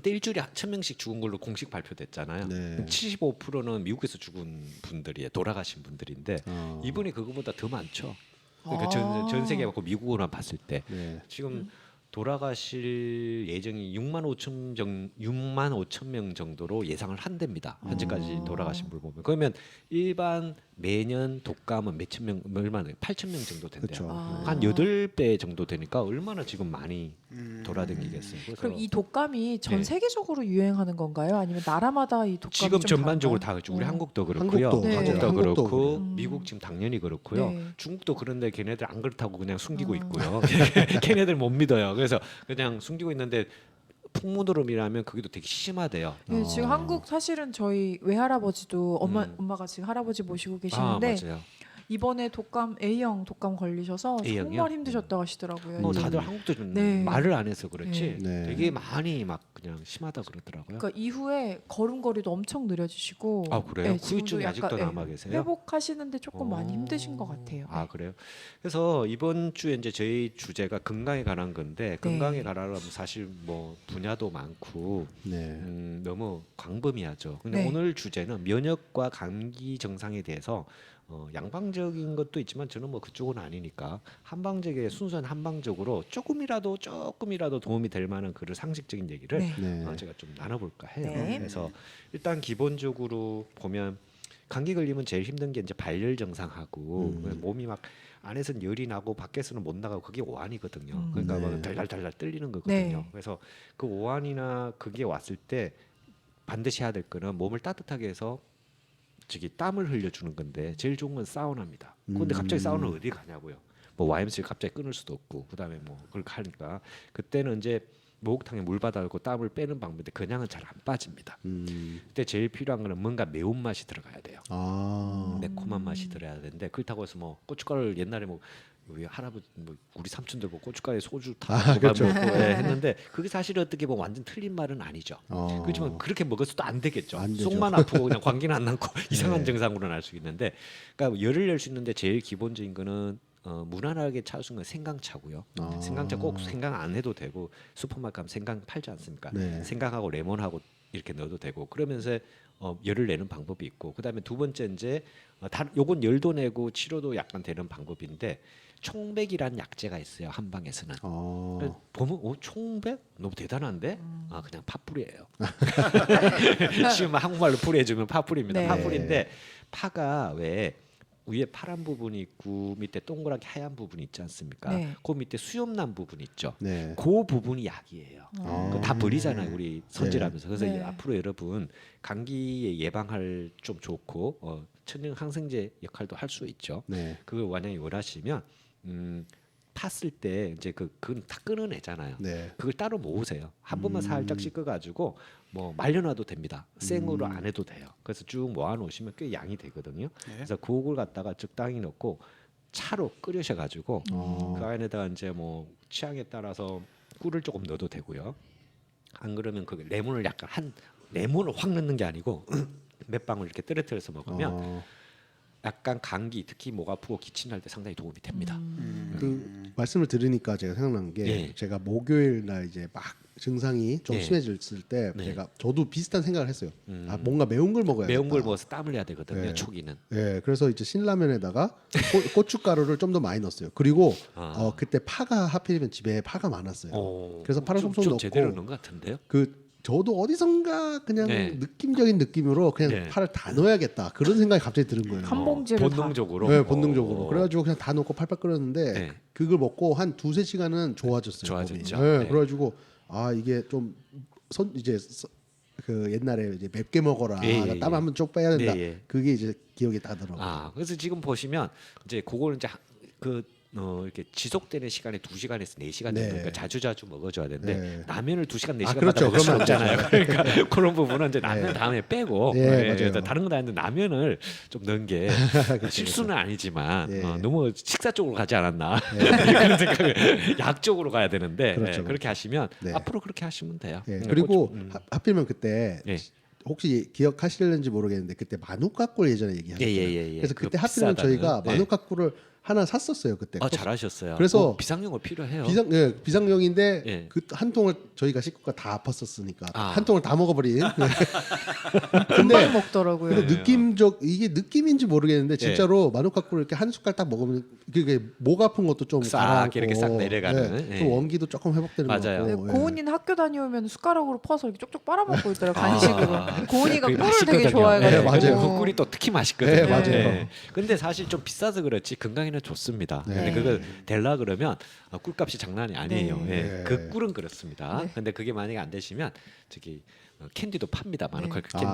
일주일에 1,000명씩 죽은 걸로 공식 발표됐잖아요. 네. 75%는 미국에서 죽은 분들이에요. 돌아가신 분들인데 이분이 그거보다 더 많죠. 그러니까 전 세계 갖고 미국으로만 봤을 때 네. 지금 돌아가실 예정이 6만 5천 명 정도로 예상을 한답니다. 현재까지 돌아가신 분 보면 그러면 일반 매년 독감은 몇천 명 얼마나 8천 명 정도 된대요. 그렇죠. 한 8배 정도 되니까 얼마나 지금 많이 돌아다니겠어요. 그래서 그럼 이 독감이 전 네. 세계적으로 유행하는 건가요? 아니면 나라마다 이 독감이 지금 좀 전반적으로 다른가요? 다 그렇죠. 우리 한국도 그렇고요. 한국도, 네. 한국도 한국도 그렇고 그래요. 미국 지금 당연히 그렇고요. 네. 중국도 그런데 걔네들 안 그렇다고 그냥 숨기고 있고요. 걔네들 못 믿어요. 그래서 그냥 숨기고 있는데 풍무드름이라면 그게도 되게 심하대요. 네, 지금 한국 사실은 저희 외할아버지도 엄마가 지금 할아버지 모시고 계시는데 맞아요. 이번에 A형 독감 걸리셔서 A형이요? 정말 힘드셨다고 하시더라고요. 다들 한국도 좀 네. 말을 안 해서 그렇지 네. 되게 많이 막 그냥 심하다 그러더라고요. 그러니까 이후에 걸음걸이도 엄청 느려지시고 아, 그래요? 그 지금도 후유증이 아직도 약간, 남아 계세요? 회복하시는데 조금 많이 힘드신 것 같아요. 아, 그래요? 그래서 이번 주에 이제 저희 주제가 건강에 관한 건데 건강에 관하면 사실 뭐 분야도 많고 네. 너무 광범위하죠. 근데 네. 오늘 주제는 면역과 감기 증상에 대해서 양방적인 것도 있지만 저는 뭐 그쪽은 아니니까 한방적인 순수한 한방적으로 조금이라도 도움이 될 만한 그런 상식적인 얘기를 네. 네. 제가 좀 나눠볼까 해요. 네. 그래서 일단 기본적으로 보면 감기 걸리면 제일 힘든 게 이제 발열 증상하고 몸이 막 안에서는 열이 나고 밖에서는 못 나가고 그게 오한이거든요. 그러니까 네. 막 달달달달 떨리는 거거든요. 네. 그래서 그 오한이나 그게 왔을 때 반드시 해야 될 거는 몸을 따뜻하게 해서 땀을 흘려주는 건데 제일 좋은 건 사우나입니다. 근데 갑자기 사우나 어디 가냐고요. 뭐 YMCA 갑자기 끊을 수도 없고 그다음에 뭐 그렇게 하니까 그때는 이제 목욕탕에 물 받아고 땀을 빼는 방법인데 그냥은 잘 안 빠집니다. 그때 제일 필요한 거는 뭔가 매운 맛이 들어가야 돼요. 매콤한 맛이 들어야 되는데 그렇다고 해서 뭐 고춧가루를 옛날에 뭐 우리 할아버지 뭐 우리 삼촌들 뭐 고춧가루에 소주 타고 그렇죠. 먹고 했는데 그게 사실 어떻게 보면 완전 틀린 말은 아니죠. 그렇지만 그렇게 먹어서도 안 되겠죠. 안 되죠. 속만 아프고 그냥 광기는 안 남고 이상한 증상으로 날 수 있는데 그러니까 열을 낼 수 있는데 제일 기본적인 거는 무난하게 찰 수 있는 건 생강차고요. 생강차 꼭 생강 안 해도 되고 슈퍼마켓 가면 생강 팔지 않습니까? 네. 생강하고 레몬하고 이렇게 넣어도 되고 그러면서 열을 내는 방법이 있고 그다음에 두 번째 이제 요건 열도 내고 치료도 약간 되는 방법인데 총백이라는 약재가 있어요 한방에서는. 보면 총백 너무 대단한데 그냥 팥뿌리예요. 지금 한국말로 뿌리해주면 팥뿌리입니다. 네. 팥뿌리인데 파가 왜 위에 파란 부분이 있고 밑에 동그랗게 하얀 부분이 있지 않습니까? 네. 그 밑에 수염난 부분 있죠. 네. 그 부분이 약이에요. 그거 다 버리잖아요, 우리 손질하면서. 그래서 네. 이제 앞으로 여러분 감기에 예방할 좀 좋고 천연 항생제 역할도 할 수 있죠. 네. 그걸 만약에 원하시면 팠을 때 이제 그건 다 끊어내잖아요. 네. 그걸 따로 모으세요. 한 번만 살짝 씻어가지고 뭐 말려놔도 됩니다. 생으로 안 해도 돼요. 그래서 쭉 모아놓으시면 꽤 양이 되거든요. 그래서 그걸 갖다가 적당히 넣고 차로 끓여셔가지고 그 안에다가 이제 뭐 취향에 따라서 꿀을 조금 넣어도 되고요. 안 그러면 그 레몬을 약간 레몬을 확 넣는 게 아니고 몇 방울 이렇게 떨어뜨려서 먹으면 약간 감기 특히 목 아프고 기침 날 때 상당히 도움이 됩니다. 그 말씀을 들으니까 제가 생각난 게 네. 제가 목요일 날 이제 막 증상이 좀 네. 심해졌을 때 네. 제가 저도 비슷한 생각을 했어요. 뭔가 매운 걸 먹어야겠다. 매운 걸 먹어서 땀을 내야 되거든요. 네. 초기는. 예, 그래서 이제 신라면에다가 고춧가루를 좀 더 많이 넣었어요. 그리고 그때 파가 하필이면 집에 파가 많았어요. 그래서 파를 좀 송송 넣고 제대로 넣은 것 같은데요. 저도 어디선가 그냥 네. 느낌적인 느낌으로 그냥 네. 파를 다 넣어야겠다 그런 생각이 갑자기 드는 거예요. 한 봉지를 본능적으로. 네, 본능적으로. 그래가지고 그냥 다 넣고 팔팔 끓였는데 네. 그걸 먹고 한 2-3시간은 좋아졌어요. 좋아졌죠. 몸이. 네, 네. 그래가지고 이게 좀 그 옛날에 이제 맵게 먹어라. 예, 땀 한번 쭉 빼야 된다. 예, 예. 그게 이제 기억이 나더라고요. 그래서 지금 보시면 이제 그거는 이제 이렇게 지속되는 시간이 2시간에서 4시간 네. 정도니까 자주 먹어줘야 되는데 네. 라면을 2시간 4시간 그렇죠. 먹을 수는 그러면 안 없잖아요. 그러니까 그런 부분은 이제 라면 네. 다음에 빼고 네, 맞아요. 그래서 다른 건 다 했는데 라면을 좀 넣은 게 실수는 아니지만 네. 너무 식사 쪽으로 가지 않았나 그런 생각을 약 쪽으로 가야 되는데 그렇죠. 그렇게 하시면 네. 앞으로 그렇게 하시면 돼요. 예, 그리고 하필이면 그때 예. 혹시 기억하실는지 모르겠는데 그때 마누카꿀 예전에 얘기하셨잖아요. 예. 그래서 그거 그때 하필이면 비싸다는. 저희가 네. 마누카꿀을 하나 샀었어요 그때. 잘하셨어요. 그래서 비상용으로 필요해요. 비상용인데 예. 그 한 통을 저희가 식구가 다 아팠었으니까 아. 한 통을 다 먹어버린. 금방 먹더라고요. 근데 이게 느낌인지 모르겠는데 진짜로 마누카꿀을 이렇게 한 숟갈 딱 먹으면 그게 목 아픈 것도 좀 싹 가라앉고, 이렇게 싹 내려가는. 네, 예. 또 원기도 조금 회복되는 맞아요. 것 네, 같고. 고은이는 학교 다녀오면 숟가락으로 퍼서 이렇게 쪽쪽 빨아먹고 있더라고요. 간식으로. 고은이가 그게 꿀을 맛있거든요. 되게 좋아해가지고. 네, 맞아요. 그 꿀이 또 특히 맛있거든요. 네, 맞아요. 근데 사실 좀 비싸서 그렇지 건강에는 좋습니다. 네. 근데 그걸 될라 그러면 꿀값이 장난이 아니에요. 네. 예. 네. 그 꿀은 그렇습니다. 네. 근데 그게 만약에 안 되시면 저기 캔디도 팝니다. 마누카 네. 캔디.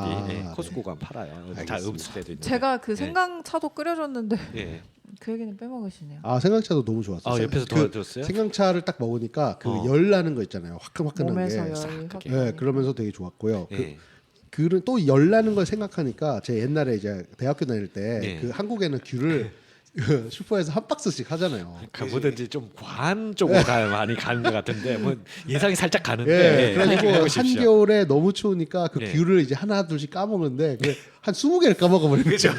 아, 코스코 가면 팔아요. 잘 알겠습니다. 없을 때도 있는데. 제가 그 예. 생강차도 끓여줬는데 예. 그 얘기는 빼먹으시네요. 생강차도 너무 좋았어요. 옆에서 그 도와줬어요? 생강차를 딱 먹으니까 그 열 나는 거 있잖아요. 화끈화끈한 몸에서 게. 열이 싹 확. 그게. 네, 그러면서 되게 좋았고요. 예. 귤은 또 열 나는 걸 생각하니까 제 옛날에 이제 대학교 다닐 때 네. 그 한국에는 귤을 슈퍼에서 한 박스씩 하잖아요. 뭐든지 좀 과한 쪽으로 많이 가는 것 같은데 뭐 예상이 살짝 예, 가는데 그래가지고 해보십시오. 한겨울에 너무 추우니까 그 네. 귤을 이제 하나 둘씩 까먹는데 한 20개를 까먹어버리는 거죠.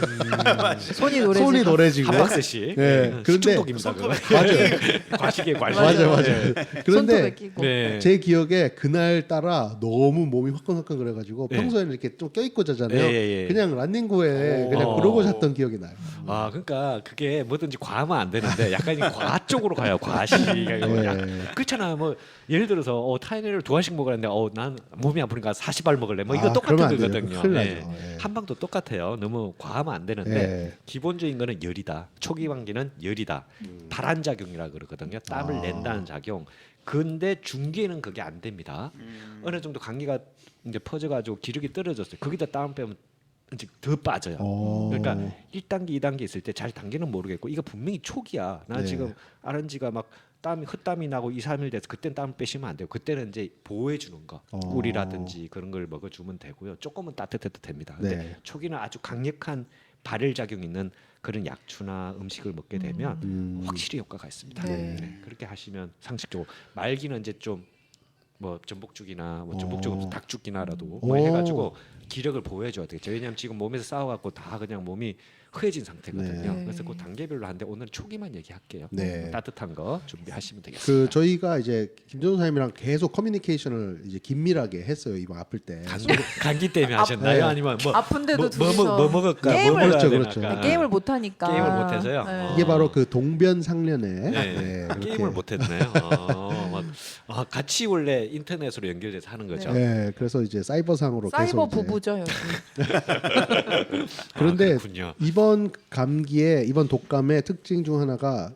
손이 노래지고. 손이 노래지고. 한 박스씩. 네, 그런데 식중독입니다. 그거. 맞아요. 과식에 과식. 맞아요. 네. 손톱에 그런데 끼고. 네. 제 기억에 그날 따라 너무 몸이 화끈화끈 그래가지고 네. 평소에는 이렇게 좀 껴입고 자잖아요. 예. 그냥 런닝구에 오. 그냥 그러고 잤던 기억이 나요. 그러니까 그게 뭐든지 과하면 안 되는데 약간 과 쪽으로 가요. 과식. 그렇잖아요. 뭐 예를 들어서 타이레를 2알씩 먹으라는데 난 몸이 아프니까 40알 먹을래. 뭐 이거 똑같은 그러면 안 돼요. 거거든요. 큰일 예. 나죠. 예. 한방도 똑같아요. 너무 과하면 안 되는데 예. 기본적인 거는 열이다. 초기 환기는 열이다. 발환작용이라 그러거든요. 땀을 낸다는 작용. 근데 중기에는 그게 안 됩니다. 어느 정도 감기가 이제 퍼져가지고 기력이 떨어졌어요. 거기다 땀 빼면 이제 더 빠져요. 어. 그러니까 1단계, 2단계 있을 때 잘 단계는 모르겠고 이거 분명히 초기야. 나 네. 지금 아른지가 막 헛땀이 나고 2, 3일 돼서 그때는 땀을 빼시면 안 돼요. 그때는 이제 보호해 주는 거. 꿀이라든지 그런 걸 먹어 주면 되고요. 조금은 따뜻해도 됩니다. 근데 네. 초기는 아주 강력한 발열 작용 있는 그런 약초나 음식을 먹게 되면 확실히 효과가 있습니다. 네. 네, 그렇게 하시면 상식적으로 말기는 이제 좀 뭐 전복죽이나 뭐 전복죽 없어 닭죽이나라도 뭐 오. 해가지고 기력을 보호해줘야 되겠죠. 왜냐하면 지금 몸에서 싸워갖고 다 그냥 몸이 흐해진 상태거든요. 네. 그래서 그 단계별로 하는데 오늘 초기만 얘기할게요. 네. 따뜻한 거 준비하시면 그 되겠습니다. 저희가 이제 김정은 사장님이랑 계속 커뮤니케이션을 이제 긴밀하게 했어요. 이번 아플 때. 감기 때문에 하셨나요? 네. 아니면 뭐 아픈데도 뭐 둘이서 먹을까? 게임을 뭐 먹어야 그렇죠, 되나? 그렇죠. 네, 게임을 못 하니까 게임을 못 해서요? 이게 바로 그 동변상련의 네. 그렇게. 게임을 못했네요. 같이 원래 인터넷으로 연결돼서 하는 거죠. 네, 그래서 이제 사이버상으로 사이버 계속 이제. 부부죠 여기. 그런데 그렇군요. 이번 감기에 이번 독감의 특징 중 하나가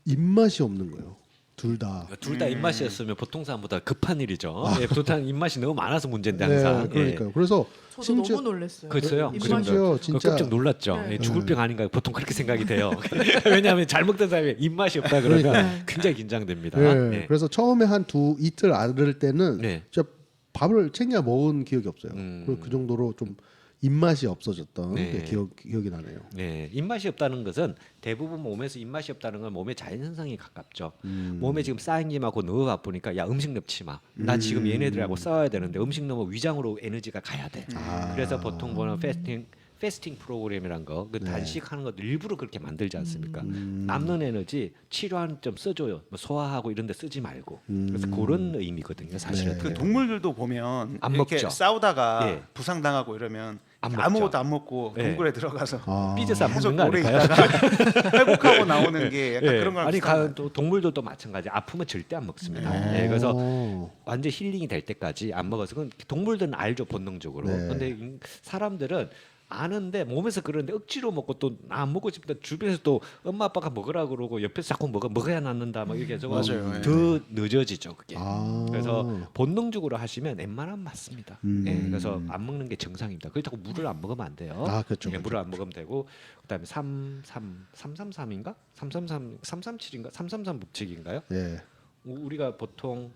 입맛이 없는 거예요. 둘 다. 둘 다 입맛이었으면 보통 사람보다 급한 일이죠. 예, 보통 입맛이 너무 많아서 문제인데 네, 항상. 그러니까요. 그래서 저도 심지어 너무 놀랐어요. 그렇어요. 입맛이 심지어 진짜 깜짝 놀랐죠. 네. 예, 죽을 병 아닌가 보통 그렇게 생각이 돼요. 왜냐하면 잘 먹던 사람이 입맛이 없다 그러면 그러니까. 굉장히 긴장됩니다. 네, 예. 그래서 처음에 한 이틀 앓을 때는 네. 진짜 밥을 챙겨 먹은 기억이 없어요. 음. 그 정도로 좀 입맛이 없어졌던 네. 그 기억이 나네요. 네, 입맛이 없다는 것은 대부분 몸에서 입맛이 없다는 건 몸의 자연 현상에 가깝죠. 몸에 지금 쌓인 게 많고 너무 바쁘니까 야 음식 넣지 마. 난 지금 얘네들하고 싸워야 되는데 음식 넣으면 위장으로 에너지가 가야 돼. 아. 그래서 보통 보는 패스팅 프로그램이란 거, 그 네. 단식하는 것도 일부러 그렇게 만들지 않습니까? 남는 에너지 치료하는 좀 써줘요. 뭐 소화하고 이런데 쓰지 말고. 그래서 그런 의미거든요, 사실은. 네. 그 동물들도 보면 안 이렇게 먹죠. 싸우다가 예. 부상 당하고 이러면 안 먹죠. 아무것도 안 먹고 예. 동굴에 들어가서 아. 삐져서 안 계속 먹는 거 오래 아닐까요? 있다가 회복하고 나오는 게 약간 예. 그런 거랑 아니 비슷한 또 동물들도 마찬가지. 아프면 절대 안 먹습니다. 네. 예, 그래서 어. 완전 힐링이 될 때까지 안 먹어서 그건 동물들은 알죠 본능적으로. 네. 근데 사람들은 아는데 몸에서 그러는데 억지로 먹고 또 나 안 먹고 싶다 주변에서 또 엄마 아빠가 먹으라 그러고 옆에서 자꾸 먹어야 낫는다 막 이렇게 해서 맞아요. 예. 더 늦어지죠 그게. 아. 그래서 본능적으로 하시면 웬만하면 맞습니다. 음. 예, 그래서 안 먹는 게 정상입니다. 그렇다고 물을 안 먹으면 안 돼요. 아, 그렇죠, 예, 그렇죠. 물을 안 먹으면 되고 그다음에 333인가? 337인가? 333 법칙인가요? 예. 우리가 보통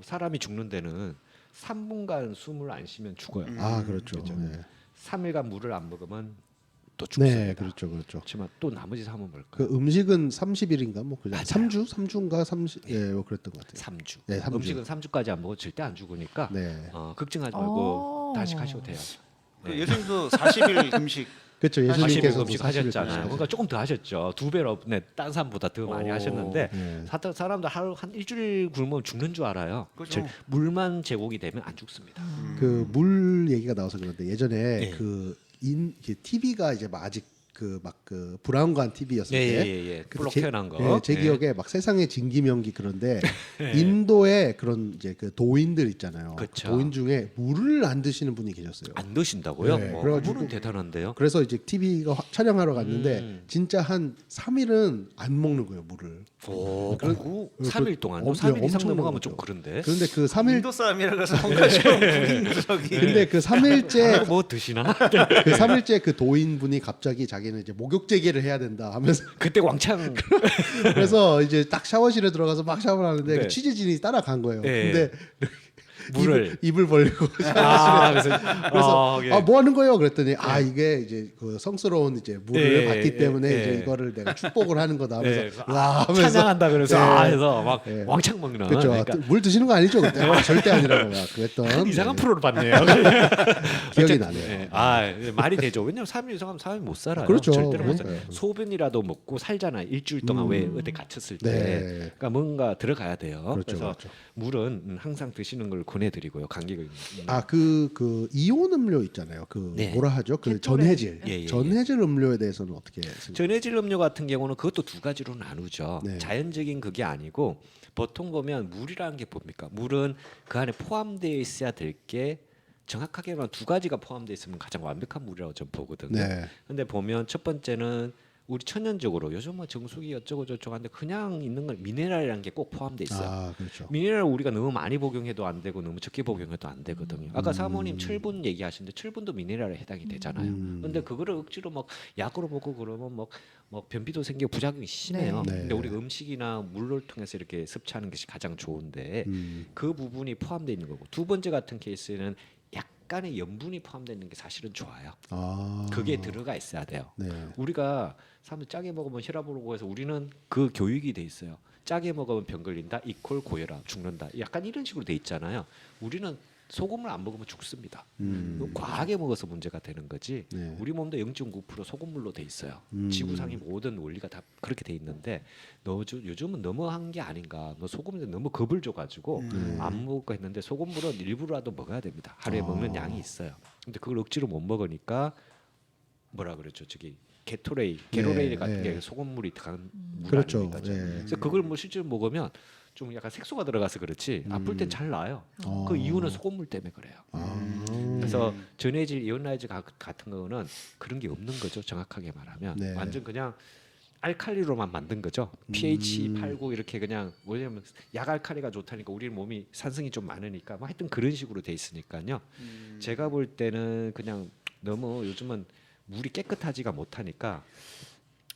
사람이 죽는 데는 3분간 숨을 안 쉬면 죽어요. 아, 그렇죠. 네. 3일간 물을 안 먹으면 또 죽습니다. 네, 그렇죠. 그렇죠. 그렇지만 또 나머지 3은 뭘까요? 그 음식은 30일인가 뭐 그냥 맞아요. 3주인가 30 예, 뭐 그랬던 것 같아요. 3주. 네, 3주. 음식은 3주까지 안 먹어 절대 안 죽으니까 네. 걱정하지 말고 오. 단식하셔도 돼요. 그 예수님도 40일 금식 그렇죠. 40일 예수님께서 음식 하셨잖아요. 그러니까 조금 더 하셨죠. 2배로 딴 사람보다 더 많이 오. 하셨는데 네. 사람들 하루 한 일주일 굶으면 죽는 줄 알아요. 그죠. 물만 제공이 되면 안 죽습니다. 그 물 얘기가 나와서 그런데 예전에 예. TV가 이제 막 아직 그 브라운관 TV였을 때 예예예. 그때 블록 제- 태어난 거. 예, 제 예. 기억에 막 세상의 진기명기 그런데 인도에 그런 이제 그 도인들 있잖아요. 그 그쵸. 도인 중에 물을 안 드시는 분이 계셨어요. 안 드신다고요? 네, 뭐, 그래가지고- 그분은 대단한데요. 그래서 이제 TV가 촬영하러 갔는데 음. 진짜 한 3일은 안 먹는 거예요 물을. 오, 그런- 그리고 그- 3일 동안 네, 3일 이상 엄청 넘어가면 먹죠. 좀 그런데. 그런데 그 3일 인도 사람이라 그래서 뭔가 좀 불인 구석이 근데 그 3일째 뭐 드시나? 그 3일째 그 도인분이 갑자기 자기는 이제 목욕 재개를 해야 된다 하면서 그때 왕창 그래서 이제 딱 샤워실에 들어가서 막 샤워를 하는데 네. 그 취재진이 따라간 거예요. 네. 근데 물을 입을 벌리고 그래서 그래서 예. 뭐 하는 거예요? 그랬더니 이게 이제 그 성스러운 이제 물을 예, 받기 예, 때문에 예. 이제 이거를 내가 축복을 하는 거다 하면서 예. 와 하면서 찬양한다 그래서 네. 해서 막 예. 왕창 먹는 그렇죠. 그러니까 물 드시는 거 아니죠? 그때 절대 아니라고 막 그랬던 이상한 네, 프로를 봤네요. 기억이 어쨌든, 나네요. 예. 말이 되죠. 왜냐면 3일 이상 하면 사람이 못 살아요. 그렇죠. 절대로 못 살아요. 네. 소변이라도 먹고 살잖아요. 일주일 동안 왜 어디 갇혔을 때. 네. 그러니까 뭔가 들어가야 돼요. 그렇죠, 래서 그렇죠. 물은 항상 드시는 걸 권해드리고요. 감기가 있는. 그 이온 음료 있잖아요. 그 네. 뭐라 하죠? 그 게토레. 전해질. 예, 예, 예. 전해질 음료에 대해서는 어떻게 생각하세요? 전해질 음료 같은 경우는 그것도 두 가지로 나누죠. 네. 자연적인 그게 아니고 보통 보면 물이라는 게 뭡니까? 물은 그 안에 포함되어 있어야 될 게 정확하게는 두 가지가 포함되어 있으면 가장 완벽한 물이라고 저는 보거든요. 네. 근데 보면 첫 번째는 우리 천연적으로 요즘 뭐 정수기 어쩌고 저쩌고 하는데 그냥 있는 건 미네랄이라는 게 꼭 포함돼 있어요. 아 그렇죠. 미네랄 우리가 너무 많이 복용해도 안 되고 너무 적게 복용해도 안 되거든요. 아까 사모님 철분 얘기하시는데 철분도 미네랄에 해당이 되잖아요. 근데 그거를 억지로 막 약으로 먹고 그러면 뭐 변비도 생기고 부작용이 심해요. 네. 근데 우리가 음식이나 물을 통해서 이렇게 섭취하는 것이 가장 좋은데 그 부분이 포함되어 있는 거고 두 번째 같은 케이스는 약간의 염분이 포함되어 있는 게 사실은 좋아요. 아 그게 들어가 있어야 돼요. 네. 우리가 사람들 짜게 먹으면 혈압 오르고 해서 우리는 그 교육이 돼 있어요. 짜게 먹으면 병 걸린다. 이퀄 고혈압 죽는다. 약간 이런 식으로 돼 있잖아요. 우리는 소금을 안 먹으면 죽습니다. 과하게 먹어서 문제가 되는 거지. 네. 우리 몸도 0.9% 소금물로 돼 있어요. 지구상의 모든 원리가 다 그렇게 돼 있는데 요즘은 너무한 게 아닌가. 너 소금에 너무 겁을 줘가지고 안 먹고 했는데 소금물은 일부라도 먹어야 됩니다. 하루에 먹는 양이 있어요. 근데 그걸 억지로 못 먹으니까 뭐라 그랬죠? 저기 게토레이 같은 게 소금물이 들어간 물 그렇죠. 아닙니까? 네. 그래서 그걸 뭐 실제로 먹으면 좀 약간 색소가 들어가서 그렇지 아플 땐 잘 나아요. 그 이유는 소금물 때문에 그래요. 그래서 전해질 이온라이즈 같은 거는 그런 게 없는 거죠. 정확하게 말하면 네. 완전 그냥 알칼리로만 만든 거죠. pH 8, 9 이렇게 그냥 뭐냐면 약알칼리가 좋다니까 우리 몸이 산성이 좀 많으니까 뭐 하여튼 그런 식으로 돼 있으니까요. 제가 볼 때는 그냥 너무 요즘은 물이 깨끗하지가 못하니까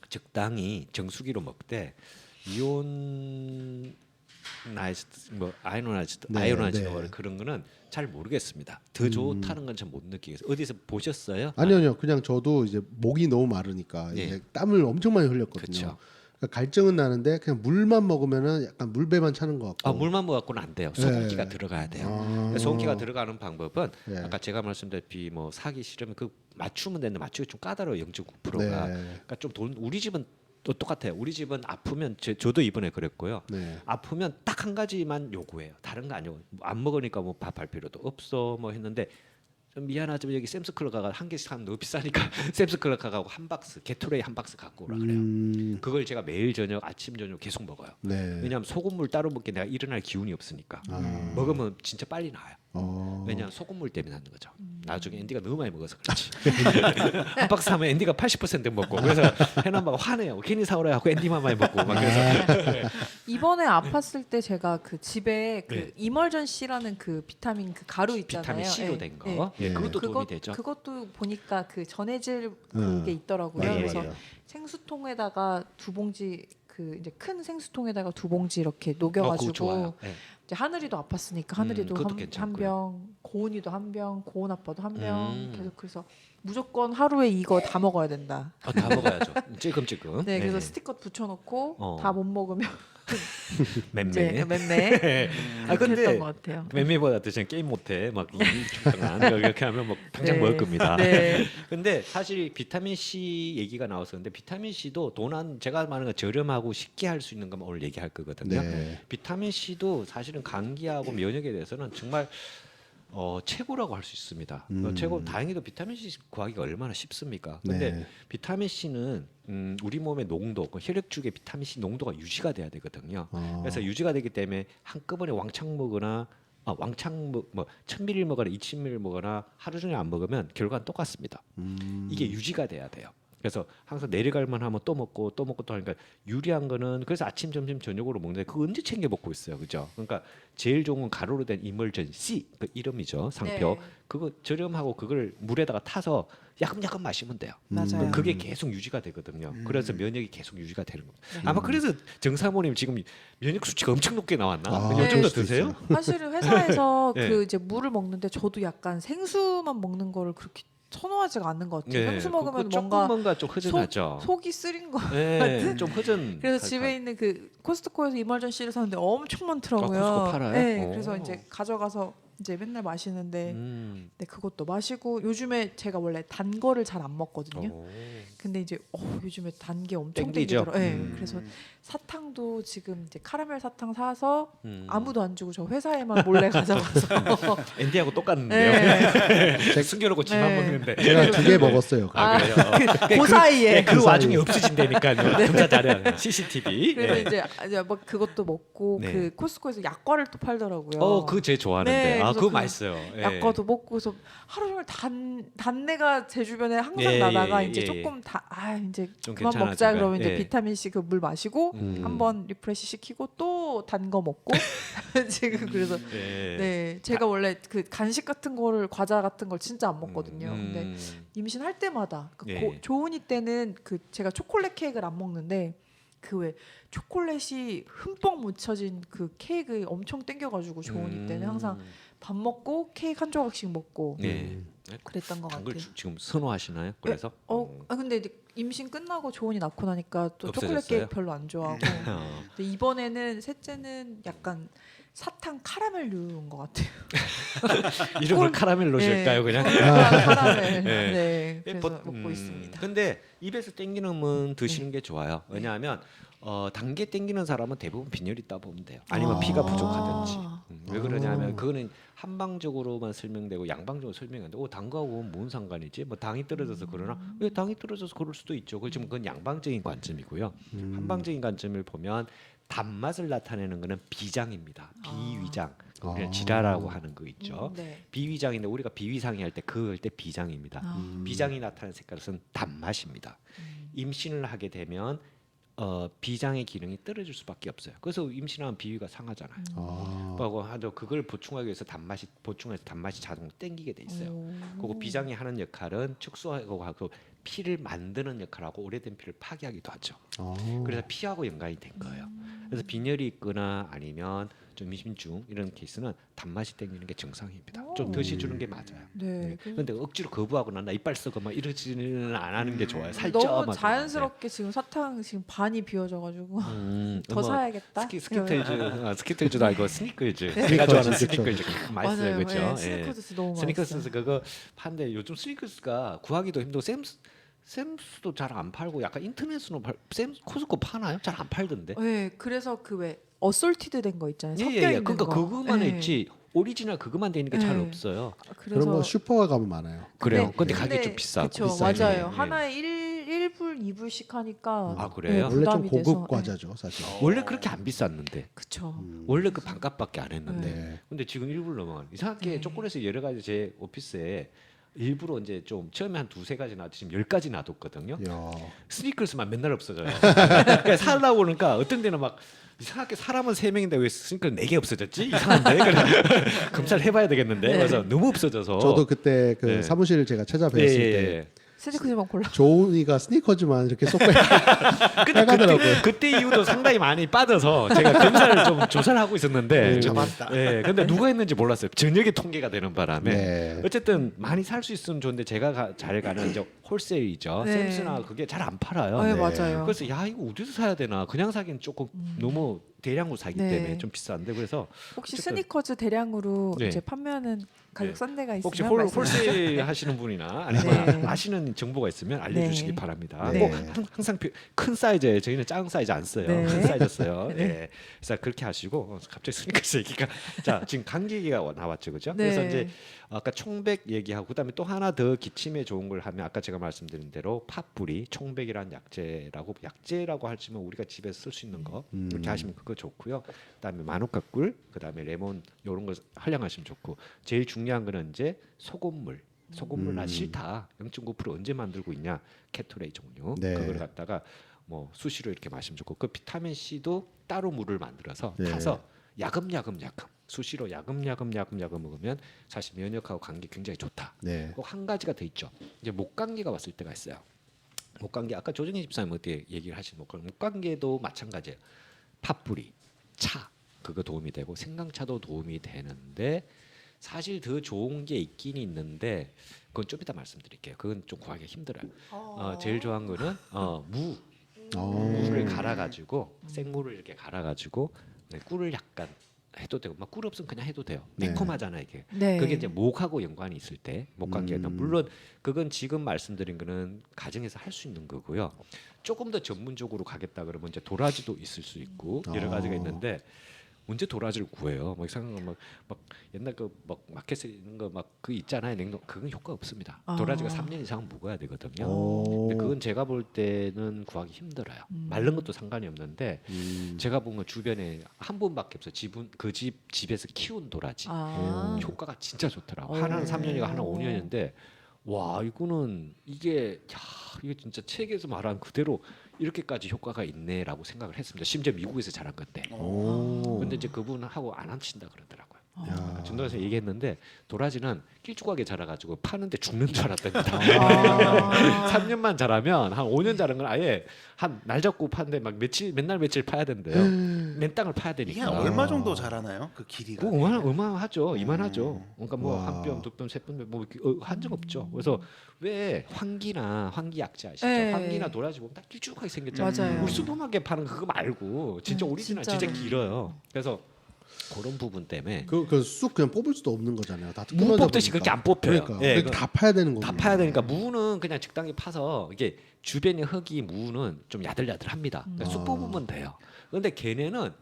적당히 정수기로 먹되 아이오나이즈드 네. 그런 거는 잘 모르겠습니다. 더 좋다는 건 전 못 느끼겠어요. 어디서 보셨어요? 아니요. 그냥 저도 이제 목이 너무 마르니까 예. 이제 땀을 엄청 많이 흘렸거든요. 그쵸. 그러니까 갈증은 나는데 그냥 물만 먹으면은 약간 물배만 차는 것 같고. 물만 먹고는 안 돼요. 소금기가 들어가야 돼요. 소금기가 들어가는 방법은 네. 아까 제가 말씀드렸듯이 뭐 사기 싫으면 그 맞추면 되는데 맞추기 좀 까다로워요. 0.9%가. 네. 그러니까 좀 우리 집은 또 똑같아요. 우리 집은 아프면 저도 이번에 그랬고요. 네. 아프면 딱 한 가지만 요구해요. 다른 거 아니고 안 먹으니까 뭐 밥할 필요도 없어 뭐 했는데 좀 미안하지만 여기 샘스클럽 가가 한 개씩 사면 너무 비싸니까 샘스클럽 가고 한 박스 게토레이 한 박스 갖고 오라 그래요. 그걸 제가 매일 저녁 아침 저녁 계속 먹어요. 네. 왜냐하면 소금물 따로 먹게 내가 일어날 기운이 없으니까 먹으면 진짜 빨리 나아요. 왜냐하면 소금물 때문에 하는 거죠. 나중에 앤디가 너무 많이 먹어서 그렇지. 한 박스 사면 앤디가 80% 먹고 그래서 해남마가 화내요. 괜히 사오라 하고 앤디만 많이 먹고 막 그래서 이번에 아팠을 때 제가 그 집에 그 네. 이멀전 C라는 그 비타민 그 가루 있잖아요. 비타민 C로 예, 된 예. 거. 예, 그것도 도움이 되죠. 그것도 보니까 그 전해질 그게 있더라고요. 예, 그래서 예. 생수통에다가 2봉지 그 이제 큰 생수통에다가 2봉지 이렇게 그거 녹여가지고 좋아요. 예. 이제 하늘이도 아팠으니까 하늘이도 그것도 한 괜찮고요. 병, 고은이도 한 병, 고은 아빠도 한 병 계속 그래서 무조건 하루에 이거 다 먹어야 된다. 다 먹어야죠. 찔끔찔끔. 네, 그래서 예. 스티커 붙여놓고 어. 다 못 먹으면 맴매. 이제 맴매. 아 근데 그랬던 것 같아요. 맴매보다 더 저는 게임 못해 막 일주일 동안 이렇게 하면 뭐 당장 네. 먹을 겁니다. 네. 근데 사실 비타민 C 얘기가 나왔었는데 비타민 C도 돈한 제가 말하는 거 저렴하고 쉽게 할 수 있는 것만 오늘 얘기할 거거든요. 네. 비타민 C도 사실은 감기하고 면역에 대해서는 정말 최고라고 할 수 있습니다. 최고 다행히도 비타민 C 구하기가 얼마나 쉽습니까? 근데 네. 비타민 C는 우리 몸의 농도, 그 혈액중의 비타민 C 농도가 유지가 돼야 되거든요. 그래서 유지가 되기 때문에 한꺼번에 왕창 먹거나 왕창 뭐 1000ml 먹거나 2000ml 먹거나 하루 종일 안 먹으면 결과는 똑같습니다. 이게 유지가 돼야 돼요. 그래서 항상 내려갈만 하면 또 먹고 또 하니까 유리한 거는 그래서 아침 점심 저녁으로 먹는데 그거 언제 챙겨 먹고 있어요, 그죠? 그러니까 제일 좋은 건 가루로 된 이멀전 C 그 이름이죠 상표. 네. 그거 저렴하고 그걸 물에다가 타서 야금야금 마시면 돼요. 맞아요. 그게 계속 유지가 되거든요. 그래서 면역이 계속 유지가 되는 겁니다. 네. 아마 그래서 정사모님 지금 면역 수치가 엄청 높게 나왔나? 아, 요즘도 그럴 수도 드세요? 있어요. 사실은 회사에서 네. 그 이제 물을 먹는데 저도 약간 생수만 먹는 거를 그렇게 선호하지가 않는 것 같아요. 생수 먹으면 그거 뭔가 좀 허전하죠. 속이 쓰린 거. 네, 좀 허전. 그래서 집에 있는 그 코스트코에서 이멀전 C를 사는데 엄청 많더라고요. 코스트코 팔아요? 네, 오. 그래서 이제 가져가서 이제 맨날 마시는데 네, 그것도 마시고 요즘에 제가 원래 단 거를 잘 안 먹거든요. 근데 이제 요즘에 단 게 엄청 땡기죠? 땡기더라고요. 네, 그래서 사탕도 지금 이제 카라멜 사탕 사서 아무도 안 주고 저 회사에만 몰래 가져가서 앤디하고 똑같은데요. 네. 숨겨놓고 지만 네. 먹는데. 제가 2개 먹었어요. 아, 그래요? 그 사이에 그 그 와중에 사이에. 없어진다니까요. 검사 잘해요. CCTV. 그래서 네. 이제 뭐 그것도 먹고 네. 그 코스트코에서 약과를 또 팔더라고요. 그거 제일 좋아하는데. 네, 아, 그래서 그거 그 맛있어요. 예. 약과도 먹고서 하루 종일 단내가 제 주변에 항상 예, 나다가 예, 이제 예. 조금 이제 좀 그만 괜찮아진 먹자 거야? 그러면 이제 예. 비타민 C 그 물 마시고 음. 한번 리프레시 시키고 또 단 거 먹고 지금 그래서 네. 네 제가 원래 그 간식 같은 거를 과자 같은 걸 진짜 안 먹거든요. 근데 음. 임신할 때마다 예. 조은이 때는 그 제가 초콜릿 케이크를 안 먹는데 그 왜 초콜릿이 흠뻑 묻혀진 그 케이크 엄청 땡겨가지고 조은이 때는 항상 밥 먹고 케이크 한 조각씩 먹고 네. 그랬던 것 단걸 같아요. 지금 선호하시나요? 그래서 근데 이제 임신 끝나고 조은이 낳고 나니까 또 초콜릿 없어졌어요? 케이크 별로 안 좋아하고 어. 근데 이번에는 셋째는 약간 사탕 카라멜류인 것 같아요. 이름을 카라멜 넣으실까요, 그냥? 카라멜. 네. 네. 예, 그래서 먹고 있습니다. 근데 입에서 땡기는 건 드시는 게 좋아요. 왜냐하면 단게 땡기는 사람은 대부분 빈혈이 있다 보면 돼요. 아니면 피가 부족하든지. 왜 그러냐면 그거는 한방적으로만 설명되고 양방적으로 설명하는데 단거하고 뭔 상관이지? 뭐 당이 떨어져서 그러나? 왜 당이 떨어져서 그럴 수도 있죠. 그렇지만 그건 양방적인 관점이고요. 한방적인 관점을 보면 단맛을 나타내는 거는 비장입니다. 비위장. 우리가 지라라고 하는 거 있죠. 네. 비위장인데 우리가 비위상이 할 때 그을 때 비장입니다. 비장이 나타나는 색깔은 단맛입니다. 임신을 하게 되면 비장의 기능이 떨어질 수밖에 없어요. 그래서 임신하면 비위가 상하잖아요. 그리고 하도 그걸 보충하기 위해서 단맛이 보충해서 단맛이 자동으로 땡기게 돼 있어요. 그리고 비장이 하는 역할은 축소하고 피를 만드는 역할하고 오래된 피를 파괴하기도 하죠. 그래서 피하고 연관이 된 거예요. 그래서 빈혈이 있거나 아니면 좀 임신 중 이런 케이스는 단맛이 땡기는 게 정상입니다. 좀 드셔주는 게 맞아요. 네. 그런데 억지로 거부하거나 나 이빨 썩어 막 이러지는 안 하는 게 좋아요. 살쪄 너무 막 자연스럽게 지금 사탕 지금 반이 비워져가지고 더 뭐 사야겠다. 스키틀즈도 알고 스니커즈. 네. 제가 좋아하는 스니커즈, 스니커즈 맛있어요, 맞아요. 그렇죠? 네, 스니커즈 너무 스니커즈 맛있어요. 그거 판데 요즘 스니커즈가 구하기도 힘들고 샘스도 잘 안 팔고 약간 인터넷으로 코스코 파나요? 잘 안 팔던데. 네, 그래서 그 왜 어솔티드 된 거 있잖아요. 섞여 예. 있는 그러니까 거. 그거만 네. 있지 오리지널 그거만 되니까 잘 네. 없어요. 그런 거 슈퍼가 가면 많아요. 그래요. 근데- 근데 가격이 좀 비싸고. 그쵸, 비싸죠. 맞아요. 예. 하나에 1불 2불씩 하니까 아, 그래요? 원래 좀 부담이 고급 돼서, 과자죠, 사실. 원래 그렇게 안 비쌌는데. 그쵸. 원래 그 반값밖에 안 했는데. 네. 근데 지금 1불 넘어가는. 이상하게 네. 초콜릿이 여러 가지 제 오피스에 일부러 이제 좀 처음에 한 2-3가지 놔도 지금 10가지 놔뒀거든요. 야. 스니커스만 맨날 없어져요. 그러니까 살라고 그러니까 어떤 데는 막 이상하게 사람은 3명인데 왜 스니커스 4개 없어졌지? 이상한데. 그래. 검사를 해봐야 되겠는데. 네. 그래서 너무 없어져서. 저도 그때 그 네. 사무실을 제가 찾아뵀을 예, 때 스니커즈만 골라. 조은이가 스니커즈만 이렇게 쏙 근데 해가더라고요. 그때 이후로 상당히 많이 빠져서 제가 검사를 좀 조사를 하고 있었는데 잡았다. 예, 근데 누가 했는지 몰랐어요. 저녁에 통계가 되는 바람에 네. 어쨌든 많이 살 수 있으면 좋은데 제가 잘 가는 이제 홀세일이죠. 네. 샘스나 그게 잘 안 팔아요. 네, 네. 맞아요. 그래서 야 이거 어디서 사야 되나? 그냥 사기는 조금 너무 대량으로 사기 네. 때문에 좀 비싼데 그래서 혹시 어쨌든- 스니커즈 대량으로 네. 이제 판매하는 가격 네. 싼 데가 있으면 혹시 말씀해 주세요. 홀세일 하시는 분이나 아니면 네. 아시는 정보가 있으면 알려주시기 네. 바랍니다. 네. 꼭 항상 큰 사이즈에 저희는 작은 사이즈 안 써요. 네. 큰 사이즈 써요. 네. 네. 그래서 그렇게 하시고 갑자기 스니커즈 얘기가 자 지금 감기 얘기가 나왔죠, 그죠? 그래서 네. 이제 아까 총백 얘기하고 그다음에 또 하나 더 기침에 좋은 걸 하면 아까 제가 말씀드린 대로 팥뿌리, 총백이라는 약재라고 하시면 우리가 집에서 쓸 수 있는 거 이렇게 하시면 그거 좋고요. 그다음에 마누카꿀, 그다음에 레몬 이런 걸 활용하시면 좋고 제일 중요한 거는 이제 소금물 나 싫다 0.9% 언제 만들고 있냐 케토레이 종류 네. 그걸 갖다가 뭐 수시로 이렇게 마시면 좋고 그 비타민 C도 따로 물을 만들어서 네. 타서 야금야금 수시로 야금야금 먹으면 사실 면역하고 감기 굉장히 좋다. 네. 꼭 한 가지가 더 있죠. 이제 목감기가 왔을 때가 있어요. 목감기 아까 조정희 집사님 어떻게 얘기를 하신 목감기에도 마찬가지예요. 팥뿌리, 차 그거 도움이 되고 생강차도 도움이 되는데 사실 더 좋은 게 있긴 있는데 그건 좀 이따 말씀드릴게요. 그건 좀 구하기 힘들어요. 제일 좋아하는 거는 무를 갈아가지고 생무를 이렇게 갈아가지고 꿀을 약간 해도 되고 막 꿀 없으면 그냥 해도 돼요. 네. 매콤하잖아 이게. 네. 그게 이제 목하고 연관이 있을 때 목감기가 물론 그건 지금 말씀드린 거는 가정에서 할 수 있는 거고요. 조금 더 전문적으로 가겠다 그러면 이제 도라지도 있을 수 있고 여러 가지가 있는데 언제 도라지를 구해요? 뭐 이상한 거 막 옛날 그 막 마켓에 있는 거 막 그 있잖아요. 냉동 그건 효과 없습니다. 도라지가 3년 이상 묵어야 되거든요. 근데 그건 제가 볼 때는 구하기 힘들어요. 마른 것도 상관이 없는데 제가 본 건 주변에 한 분밖에 없어요. 집에서 키운 도라지. 효과가 진짜 좋더라고. 하나는 3년이고 하나는 5년인데 와 이거는 이게 이게 진짜 책에서 말한 그대로 이렇게까지 효과가 있네라고 생각을 했습니다. 심지어 미국에서 잘한 건데. 오. 근데 이제 그분하고 안 합친다 그러더라고요. 야. 준동에서 얘기했는데 도라지는 길쭉하게 자라가지고 파는데 죽는 줄 알았답니다. 아. 3년만 자라면 한 5년 자란 건 아예 한 날 잡고 파는데 막 맨날 며칠 파야 된대요. 맨 땅을 파야 이게 되니까. 얼마 정도 자라나요? 그 길이가? 그 어마어마하죠. 이만하죠. 그러니까 뭐 와. 한 뼘, 두 뼘, 세 뼘 뭐 한적 없죠. 그래서 왜 황기 약재 아시죠? 네. 황기나 도라지 보면 다 길쭉하게 생겼잖아요. 맞아요. 우리 슈퍼마켓 파는 그거 말고 진짜 오리지널 진짜 진짜로. 길어요. 그래서 그런 부분 때문에 그쑥 그냥 뽑을 수도 없는 거잖아요. 다 무 끊어져 뽑듯이 버리니까. 그렇게 안 뽑혀요. 그러니까 예, 그러니까 다 파야 되는 거예요. 다 파야 되니까 무는 그냥 적당히 파서 이게 주변의 흙이 무는 좀 야들야들합니다. 그러니까 쑥 뽑으면 돼요. 그런데 걔네는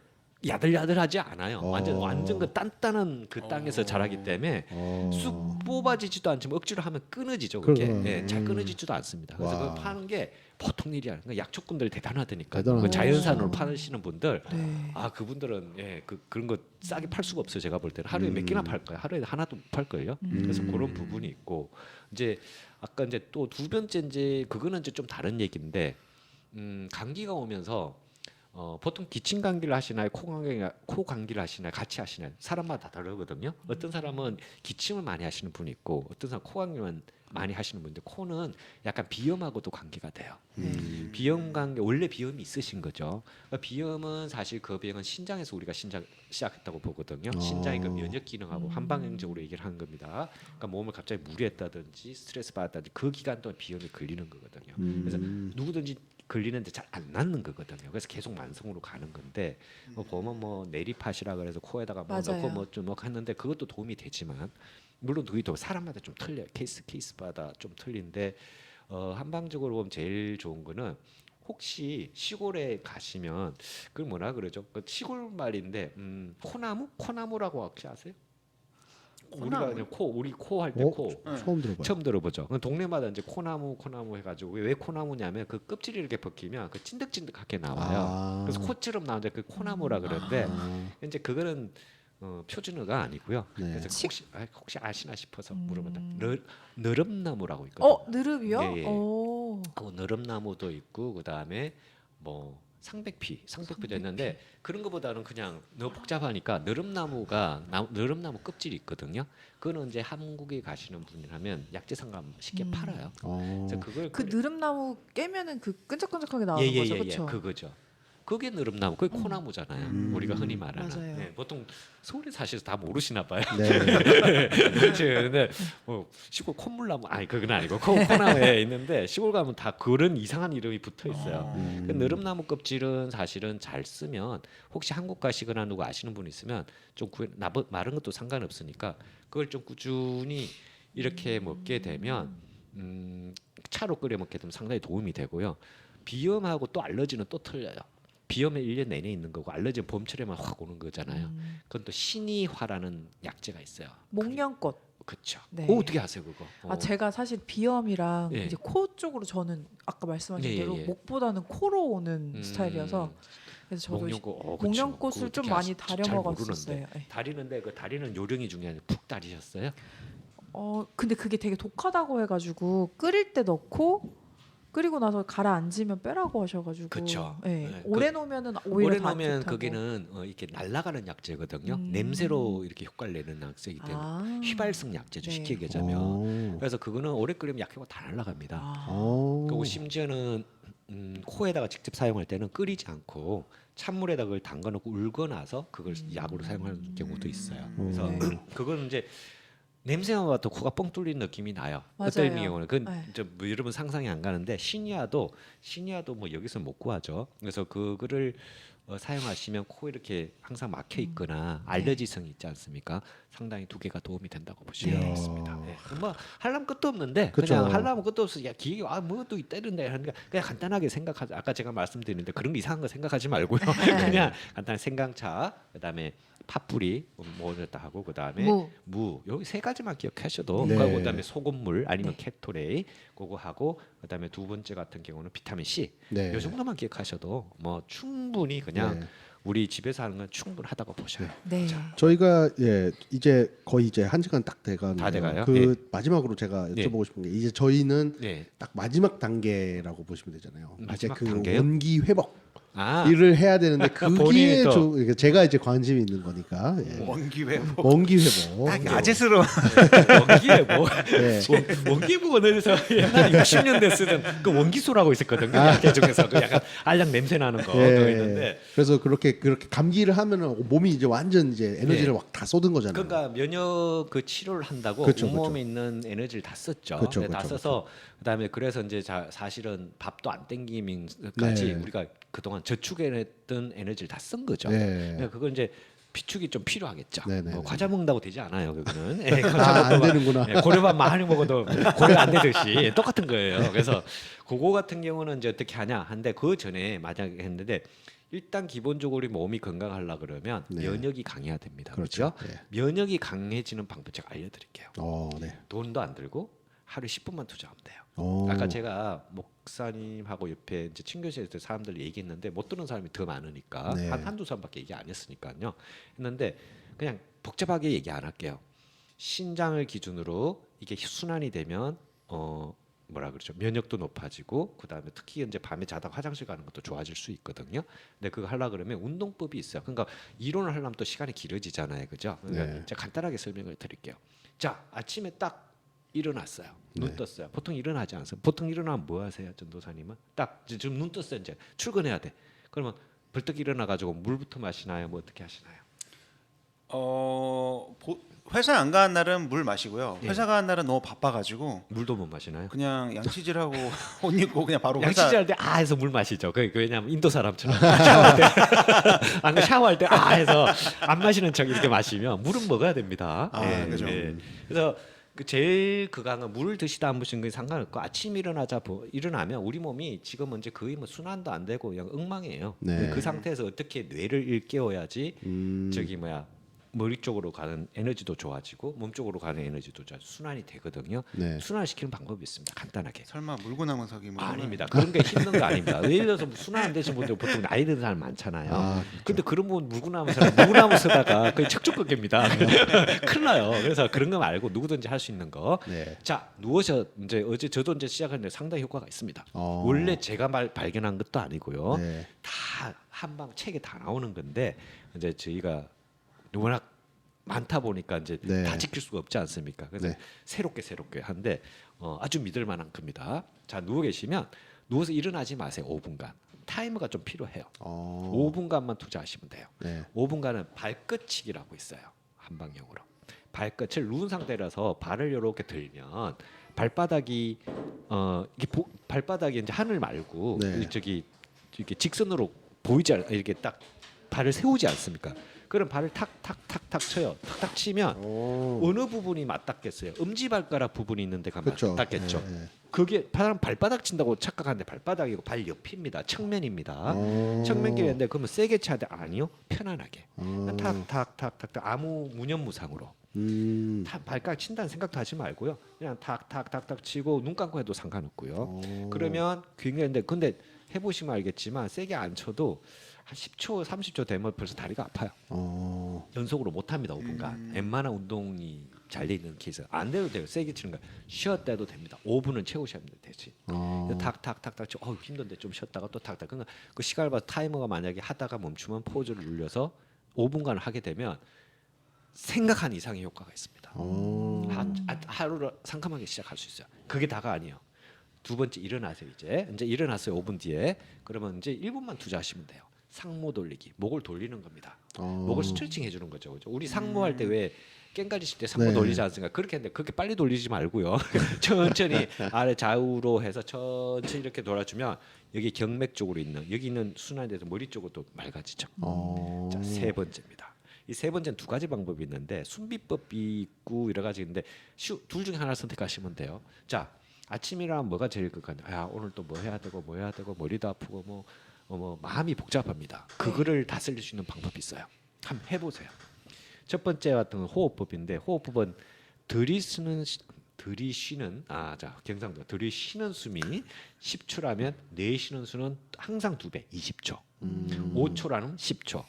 야들야들하지 않아요. 완전 그 단단한 그 땅에서 자라기 때문에 쑥 뽑아지지도 않지만 억지로 하면 끊어지죠. 그게 그러네. 잘 끊어지지도 않습니다. 그래서 와. 그걸 파는 게 보통 일이 아니에요. 약초꾼들 대단하다니까. 대단하네. 그 자연산으로 파시는 분들 네. 그분들은 그런 거 싸게 팔 수가 없어요. 제가 볼 때는 하루에 몇 개나 팔 거예요. 하루에 하나도 못 팔 거예요. 그래서 그런 부분이 있고 이제 아까 이제 또 두 번째 이제 그거는 이제 좀 다른 얘기인데 감기가 오면서 보통 기침 감기를 하시나요? 코 감기를 하시나요? 같이 하시나요? 사람마다 다르거든요. 어떤 사람은 기침을 많이 하시는 분이 있고 어떤 사람은 코 감기만 많이 하시는 분인데 코는 약간 비염하고도 관계가 돼요. 비염 관계 원래 비염이 있으신 거죠. 그러니까 비염은 사실 그 병은 신장에서 우리가 시작했다고 보거든요. 신장의 그 면역 기능하고 한방향적으로 얘기를 하는 겁니다. 그러니까 몸을 갑자기 무리했다든지 스트레스 받았다든지 그 기간 동안 비염이 걸리는 거거든요. 그래서 누구든지 걸리는데 잘 안 낫는 거거든요. 그래서 계속 만성으로 가는 건데 보면 뭐 내리팟이라 그래서 코에다가 뭐 맞아요. 넣고 뭐좀 했는데 그것도 도움이 되지만 물론 그게 또 사람마다 좀 틀려요. 케이스마다 좀 틀린데 한방적으로 보면 제일 좋은 거는 혹시 시골에 가시면 그걸 뭐라 그러죠? 그 시골 말인데 코나무라고 혹시 아세요? 우리가 그냥 우리 코 할 때 코. 처음 들어봐요. 처음 들어보죠. 그 동네마다 이제 코나무 해가지고 왜 코나무냐면 그 껍질이 이렇게 벗기면 그 찐득찐득하게 나와요. 그래서 코처럼 나오는데 그 코나무라 그러는데 이제 그거는 표준어가 아니고요. 네. 그래서 혹시 아시나 싶어서 물어본다. 너름나무라고 있거든요. 느릅이요? 예, 예. 오. 너름나무도 있고 그 다음에 뭐 상백피도 있는데 그런 거보다는 그냥 너무 복잡하니까 너름나무 껍질이 있거든요. 그거는 이제 한국에 가시는 분이라면 약재상가 쉽게 팔아요. 그래서 그걸 그 느릅나무 깨면은 그 끈적끈적하게 나오는 거죠, 그렇죠? 그거죠. 그게 느릅나무, 그게 코나무잖아요. 우리가 흔히 말하는. 맞아요. 네, 보통 서울에 사셔서 다 모르시나 봐요. 네. 그렇지. 근데 시골 콧물나무 그건 아니고 코나무에 있는데 시골 가면 다 그런 이상한 이름이 붙어 있어요. 그 느릅나무 껍질은 사실은 잘 쓰면 혹시 한국 가시거나 누구 아시는 분 있으면 좀 마른 것도 상관없으니까 그걸 좀 꾸준히 이렇게 먹게 되면 차로 끓여 먹게 되면 상당히 도움이 되고요. 비염하고 또 알러지는 또 틀려요. 비염은 1년 내내 있는 거고 알러지는 봄철에만 확 오는 거잖아요. 그건 또 신이화라는 약재가 있어요. 목련꽃. 그렇죠. 네. 그거 어떻게 아세요 그거? 제가 사실 비염이랑 예. 이제 코 쪽으로 저는 아까 말씀하신 예, 대로 예. 목보다는 코로 오는 스타일이어서 그래서 저도 목련꽃을 좀 많이 다려 먹었었어요. 예. 다리는데 그 다리는 요령이 중요해요. 푹 다리셨어요? 근데 그게 되게 독하다고 해가지고 끓일 때 넣고 끓이고 나서 가라앉으면 빼라고 하셔가지고. 그쵸. 예. 네. 오래 놓으면은 오히려 오래 다 놓으면 좋다고. 그게는 이렇게 날아가는 약재거든요. 냄새로 이렇게 효과를 내는 약재이기 때문에 휘발성 약재죠. 네. 쉽게 얘기하자면. 그래서 그거는 오래 끓이면 약효가 다 날아갑니다. 그리고 심지어는 코에다가 직접 사용할 때는 끓이지 않고 찬물에다 그걸 담가놓고 울고 나서 그걸 약으로 사용하는 경우도 있어요. 그래서 그거는 이제 냄새만 맡도 코가 뻥 뚫린 느낌이 나요. 맞아요. 어떤 경우는 그건 네. 뭐 여러분 상상이 안 가는데 신이화도 뭐 여기서 못 구하죠. 그래서 그거를 사용하시면 코 이렇게 항상 막혀 있거나 알러지성이 있지 않습니까? 상당히 두 개가 도움이 된다고 보시면 되겠습니다. 네. 뭐 할람 끝도 없는데 그쵸. 그냥 할람 끝도 없어. 야 기계 뭐또 있다는데 하니까 그냥 간단하게 생각하자. 아까 제가 말씀드렸는데 그런 거 이상한 거 생각하지 말고요. 그냥 간단한 생강차 그다음에 팥뿌리 뭐를 다 하고 그다음에 무 여기 세 가지만 기억하셔도 네. 그다음에 소금물 아니면 캡토레이 그거 하고 그다음에 두 번째 같은 경우는 비타민 C 네. 요 정도만 기억하셔도 뭐 충분히 그냥 네. 우리 집에서 하는 건 충분하다고 보셔요. 네. 저희가 이제 거의 이제 한 시간 딱 돼가는데요. 다 돼가요? 그 마지막으로 제가 네. 여쭤보고 싶은 게 이제 저희는 네. 딱 마지막 단계라고 보시면 되잖아요. 이제 마지막 그 단계요? 원기 회복 아, 일을 해야 되는데 본인이 그게 또- 그러니까 제가 이제 관심이 있는 거니까 원기 회복. 원기 회복. 딱 아재스러운. 원기에 뭐 네. 원기부가 어디서 옛날 60년대 쓰던 그 원기소라고 있었거든요. 약재 중에서 그 약간 알약 냄새 나는 거 예. 그거 있는데. 그래서 그렇게 감기를 하면은 몸이 이제 완전 이제 에너지를 네. 막 다 쏟은 거잖아요. 그러니까 면역 그 치료를 한다고 그쵸, 온몸에 있는 에너지를 다 썼죠. 그쵸, 네, 다 그쵸, 써서 그다음에 그래서 이제 사실은 밥도 안 땡기면까지 네. 우리가 그동안 저축해냈던 에너지를 다 쓴 거죠. 네. 그러니까 그건 이제 비축이 좀 필요하겠죠. 네, 네, 네. 과자 먹는다고 되지 않아요. 그거는 안 되는구나. 고려밥 많이 먹어도 고려 안 되듯이 똑같은 거예요. 그래서 그거 같은 경우는 이제 어떻게 하냐 한데 그 전에 만약에 했는데 일단 기본적으로 몸이 건강하려 그러면 네. 면역이 강해야 됩니다. 그렇죠. 그렇죠? 네. 면역이 강해지는 방법 제가 알려드릴게요. 네. 돈도 안 들고 하루 10분만 투자하면 돼요. 어. 아까 제가 목사님하고 옆에 이제 친교실에서 사람들 얘기했는데 못 듣는 사람이 더 많으니까 네. 한두 사람밖에 얘기 안 했으니까요. 했는데 그냥 복잡하게 얘기 안 할게요. 신장을 기준으로 이게 순환이 되면 뭐라 그러죠? 면역도 높아지고 그다음에 특히 이제 밤에 자다가 화장실 가는 것도 좋아질 수 있거든요. 근데 그거 하려 그러면 운동법이 있어요. 그러니까 이론을 하려면 또 시간이 길어지잖아요. 그죠? 그러니까 네. 제가 간단하게 설명을 드릴게요. 자, 아침에 딱 일어났어요. 눈 네. 떴어요. 보통 일어나지 않아요. 보통 일어나면 뭐 하세요, 전도사님은? 딱 지금 눈 떴어요. 이제 출근해야 돼. 그러면 벌떡 일어나 가지고 물부터 마시나요? 뭐 어떻게 하시나요? 회사 안 가는 날은 물 마시고요. 예. 회사 가는 날은 너무 바빠가지고 물도 못 마시나요? 그냥 양치질하고 옷 입고 그냥 바로 회사. 양치질할 때 아 해서 물 마시죠. 그 왜냐하면 인도 사람처럼 샤워할 때 아까 샤워할 때 아 해서 안 마시는 척 이렇게 마시면 물은 먹어야 됩니다. 아, 그죠. 그래서 그 제일 그강은 물을 드시다 안 드시는 건 상관없고 아침 일어나면 우리 몸이 지금 이제 거의 뭐 순환도 안 되고 그냥 엉망이에요. 네. 그 상태에서 어떻게 뇌를 일깨워야지 저기 머리 쪽으로 가는 에너지도 좋아지고 몸 쪽으로 가는 에너지도 순환이 되거든요. 네. 순환시키는 방법이 있습니다. 간단하게. 설마 물구나무 서기 뭐 아닙니다. 그런 게 힘든 거 아닙니다. 예를 들어서 순환 안 되신 분들 보통 나이 든 사람 많잖아요. 그렇죠. 근데 그런 분 물구나무 서다가 거의 척추꺾입니다. 큰일 나요. 그래서 그런 거 말고 누구든지 할 수 있는 거. 네. 자 누워서 이제 어제 저도 이제 시작했는데 상당히 효과가 있습니다. 원래 제가 발견한 것도 아니고요. 네. 다 한방 책에 다 나오는 건데 이제 저희가 워낙 많다 보니까 이제 네. 다 지킬 수가 없지 않습니까? 그래서 네. 새롭게 한데 아주 믿을 만한 겁니다. 자 누워 계시면 누워서 일어나지 마세요. 5분간 타이머가 좀 필요해요. 5분간만 투자하시면 돼요. 네. 5분간은 발끝치기라고 있어요. 한방용으로 발끝을 누운 상태라서 발을 이렇게 들면 발바닥이 발바닥이 이제 하늘 말고 네. 저기 이렇게 직선으로 보이지 않 이렇게 딱 발을 세우지 않습니까? 그럼 발을 탁탁탁탁 쳐요. 탁탁 치면 어느 부분이 맞닿겠어요? 엄지발가락 부분이 있는데 가 그렇죠. 맞닿겠죠. 네. 그게 사람 발바닥 친다고 착각하는데 발바닥이고 발 옆입니다. 측면입니다. 측면 기회인데 그러면 세게 쳐야 돼? 아니요. 편안하게. 탁탁탁탁탁 아무 무념무상으로. 발가락 친다는 생각도 하지 말고요. 그냥 탁탁탁탁 치고 눈 감고 해도 상관없고요. 그러면 굉장히 근데 해보시면 알겠지만 세게 안 쳐도 한 10초, 30초 되면 벌써 다리가 아파요. 연속으로 못 합니다. 5분간. 웬만한 운동이 잘 돼 있는 케이스 안 돼도 돼요. 세게 치는 거 쉬었다 해도 됩니다. 5분은 채우셔야 되지. 탁탁탁탁 쳐. 힘든데 좀 쉬었다가 또 탁탁. 그러니까 그 시간을 봐서 타이머가 만약에 하다가 멈추면 포즈를 눌려서 5분간을 하게 되면 생각한 이상의 효과가 있습니다. 하루를 상큼하게 시작할 수 있어요. 그게 다가 아니에요. 두 번째 일어나세요. 이제 일어났어요. 5분 뒤에. 그러면 이제 1분만 투자하시면 돼요. 상모 돌리기, 목을 돌리는 겁니다. 목을 스트레칭 해주는 거죠. 그죠? 우리 상모할 때 왜 깽가리 칠 때 상모 네. 돌리지 않습니까? 그렇게 했는데 그렇게 빨리 돌리지 말고요. 천천히 아래 좌우로 해서 천천히 이렇게 돌아주면 여기 경맥 쪽으로 있는 여기 있는 순환이 돼서 머리 쪽으로 또 맑아지죠. 자, 세 번째입니다. 이 세 번째는 두 가지 방법이 있는데 순비법이 있고 여러 가지 있는데 둘 중에 하나를 선택하시면 돼요. 자, 아침이라면 뭐가 제일 끝까지 오늘 또 뭐 해야 되고 머리도 아프고 뭐 마음이 복잡합니다. 그거를 다스릴 수 있는 방법이 있어요. 한번 해보세요. 첫 번째 같은 건 호흡법인데 호흡법은 들이쉬는 경상도 들이쉬는 숨이 10초라면 내쉬는 수는 항상 2배 20초. 음. 5초라는 10초.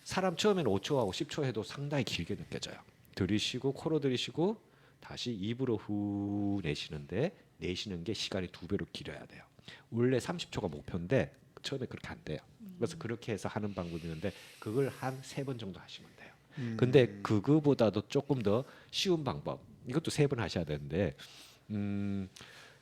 사람 처음에는 5초하고 10초 해도 상당히 길게 느껴져요. 들이쉬고 코로 들이쉬고 다시 입으로 후 내쉬는데 내쉬는 게 시간이 2배로 길어야 돼요. 원래 30초가 목표인데 처음에 그렇게 안 돼요. 그래서 그렇게 해서 하는 방법이 있는데 그걸 한 3번 정도 하시면 돼요. 근데 그거보다도 조금 더 쉬운 방법. 이것도 3번 하셔야 되는데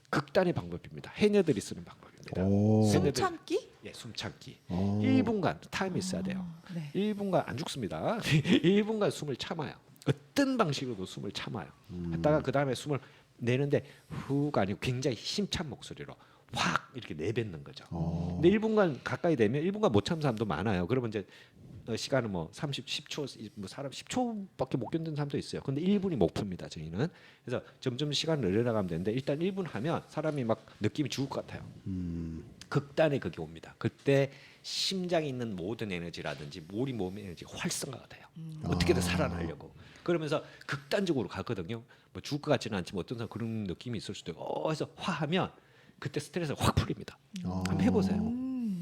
극단의 방법입니다. 해녀들이 쓰는 방법입니다. 오. 세대- 숨 참기? 예, 숨 참기. 어. 1분간 타임이 있어야 돼요. 네. 1분간 안 죽습니다. 1분간 숨을 참아요. 어떤 방식으로도 숨을 참아요. 했다가 그 다음에 숨을 내는데 후가 아니고 굉장히 힘찬 목소리로 확 이렇게 내뱉는 거죠. 근데 1분간 가까이 되면 1분간 못 참는 사람도 많아요. 그러면 이제 시간은 뭐 30, 10초, 뭐 사람 10초밖에 못 견디는 사람도 있어요. 근데 1분이 목표입니다. 저희는. 그래서 점점 시간을 늘려나가면 되는데 일단 1분 하면 사람이 막 느낌이 죽을 것 같아요. 극단의 극이 옵니다. 그때 심장에 있는 모든 에너지라든지 우리 몸의 에너지 활성화가 돼요. 어떻게든 살아나려고. 그러면서 극단적으로 가거든요. 뭐 죽을 것 같지는 않지만 어떤 사람 그런 느낌이 있을 수도 있고. 해서 화하면 그때 스트레스가 확 풀립니다. 한번 해보세요.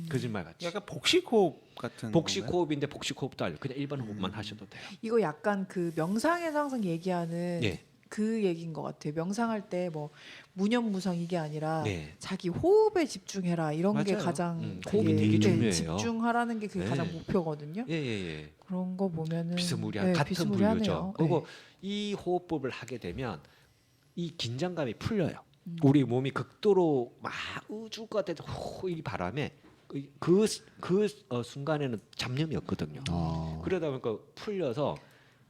거짓말 같이. 약간 복식호흡 같은 복식 건가요? 호흡인데 복식 호흡도 아니고 그냥 일반 호흡만 하셔도 돼요. 이거 약간 그 명상에서 항상 얘기하는 네. 그 얘기인 것 같아요. 명상할 때 뭐 무념무상 이게 아니라 네. 자기 호흡에 집중해라 이런 게 맞아요. 가장 호흡이 그게, 되게 네, 중요해요. 집중하라는 게 그게 네. 가장 목표거든요. 예예예. 그런 거 보면은 비스무리한 네, 같은 비스무리하네요. 분류죠. 네. 그리고 이 호흡법을 하게 되면 이 긴장감이 풀려요. 우리 몸이 극도로 막 우줄 것 같은 이 바람에 순간에는 잡념이 없거든요. 그러다 보니까 풀려서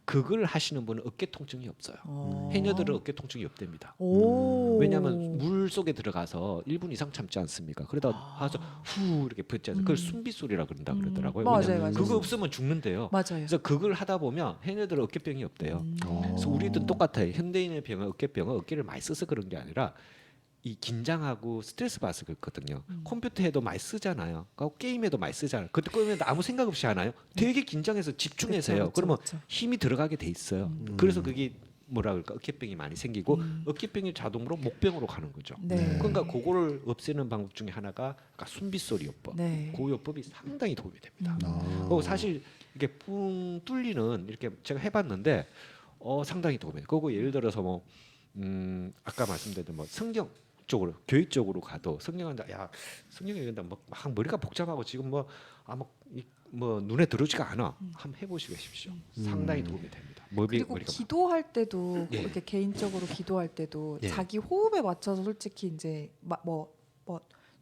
그걸 하시는 분은 어깨 통증이 없어요. 해녀들은 어깨 통증이 없답니다. 오. 왜냐하면 물 속에 들어가서 1분 이상 참지 않습니까? 그러다 와서 후 이렇게 붓지 않아요. 그걸 숨비 소리라 그런다 그러더라고요. 맞아요, 왜냐면 맞아요. 그거 없으면 죽는데요. 맞아요. 그래서 그걸 하다 보면 해녀들은 어깨병이 없대요. 그래서 우리도 똑같아요. 현대인의 병은 어깨병은 어깨를 많이 써서 그런 게 아니라 이 긴장하고 스트레스 받아서 그렇거든요. 컴퓨터 해도 많이 쓰잖아요. 게임에도 많이 쓰잖아요. 그때 게임에도 아무 생각 없이 하나요? 되게 긴장해서 집중해서 해요. 그쵸, 그러면 그쵸. 힘이 들어가게 돼 있어요. 그래서 그게 뭐라 그럴까 어깨병이 많이 생기고 어깨병이 자동으로 목병으로 가는 거죠. 네. 그러니까 그거를 없애는 방법 중에 하나가 아까 숨빗소리요법. 네. 그 요법이 상당히 도움이 됩니다. 아. 그리고 사실 이렇게 뿡 뚫리는 이렇게 제가 해봤는데 상당히 도움이 돼요. 그거 예를 들어서 뭐 아까 말씀드린 뭐 성경 쪽으로 교육 쪽으로 가도 성경한다 야 성경 읽는다 막 머리가 복잡하고 지금 뭐 눈에 들어오지가 않아. 한번 해보시고 계십시오. 상당히 도움이 됩니다. 그리고 머리가 기도할 때도 예. 이렇게 개인적으로 기도할 때도 예. 자기 호흡에 맞춰서 솔직히 이제 뭐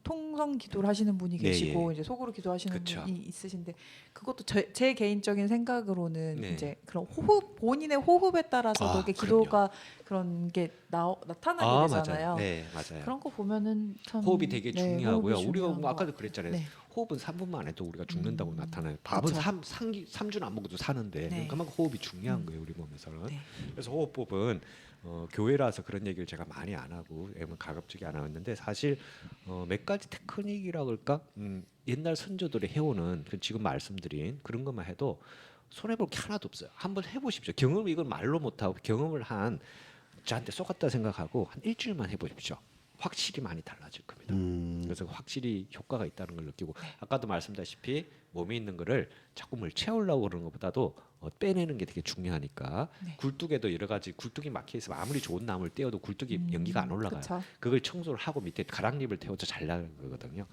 통성 기도를 하시는 분이 네, 계시고 이제 속으로 기도하시는 그쵸. 분이 있으신데 그것도 제 개인적인 생각으로는 네. 이제 그런 호흡 본인의 호흡에 따라서도 아, 이렇게 그럼요. 기도가 그런 게 나타나게 되잖아요. 맞아요. 네 맞아요. 그런 거 보면은 참 호흡이 되게 네, 중요하고요. 호흡이 우리가 중요한 뭐 것 아까도 같아요. 그랬잖아요. 네. 호흡은 3분만 해도 우리가 죽는다고 나타나요. 밥은 그쵸. 3주는 안 먹어도 사는데 네. 그만큼 호흡이 중요한 거예요. 우리 몸에서는. 네. 그래서 호흡법은 교회라서 그런 얘기를 제가 많이 안 하고 가급적이 안 하는데 사실 몇 가지 테크닉이라 그럴까 옛날 선조들이 해오는 지금 말씀드린 그런 것만 해도 손해볼 게 하나도 없어요. 한번 해보십시오. 경험 이건 말로 못하고 경험을 한 저한테 쏘갔다 생각하고 한 일주일만 해보십시오. 확실히 많이 달라질 겁니다. 그래서 확실히 효과가 있다는 걸 느끼고 아까도 말씀드렸다시피 몸에 있는 거를 자꾸 뭘 채우려고 그러는 것보다도 빼내는 게 되게 중요하니까 네. 굴뚝에도 여러 가지 굴뚝이 막혀 있으면 아무리 좋은 나무를 떼어도 굴뚝이 연기가 안 올라가요. 그쵸. 그걸 청소를 하고 밑에 가랑잎을 태워서 잘 나가는 거거든요.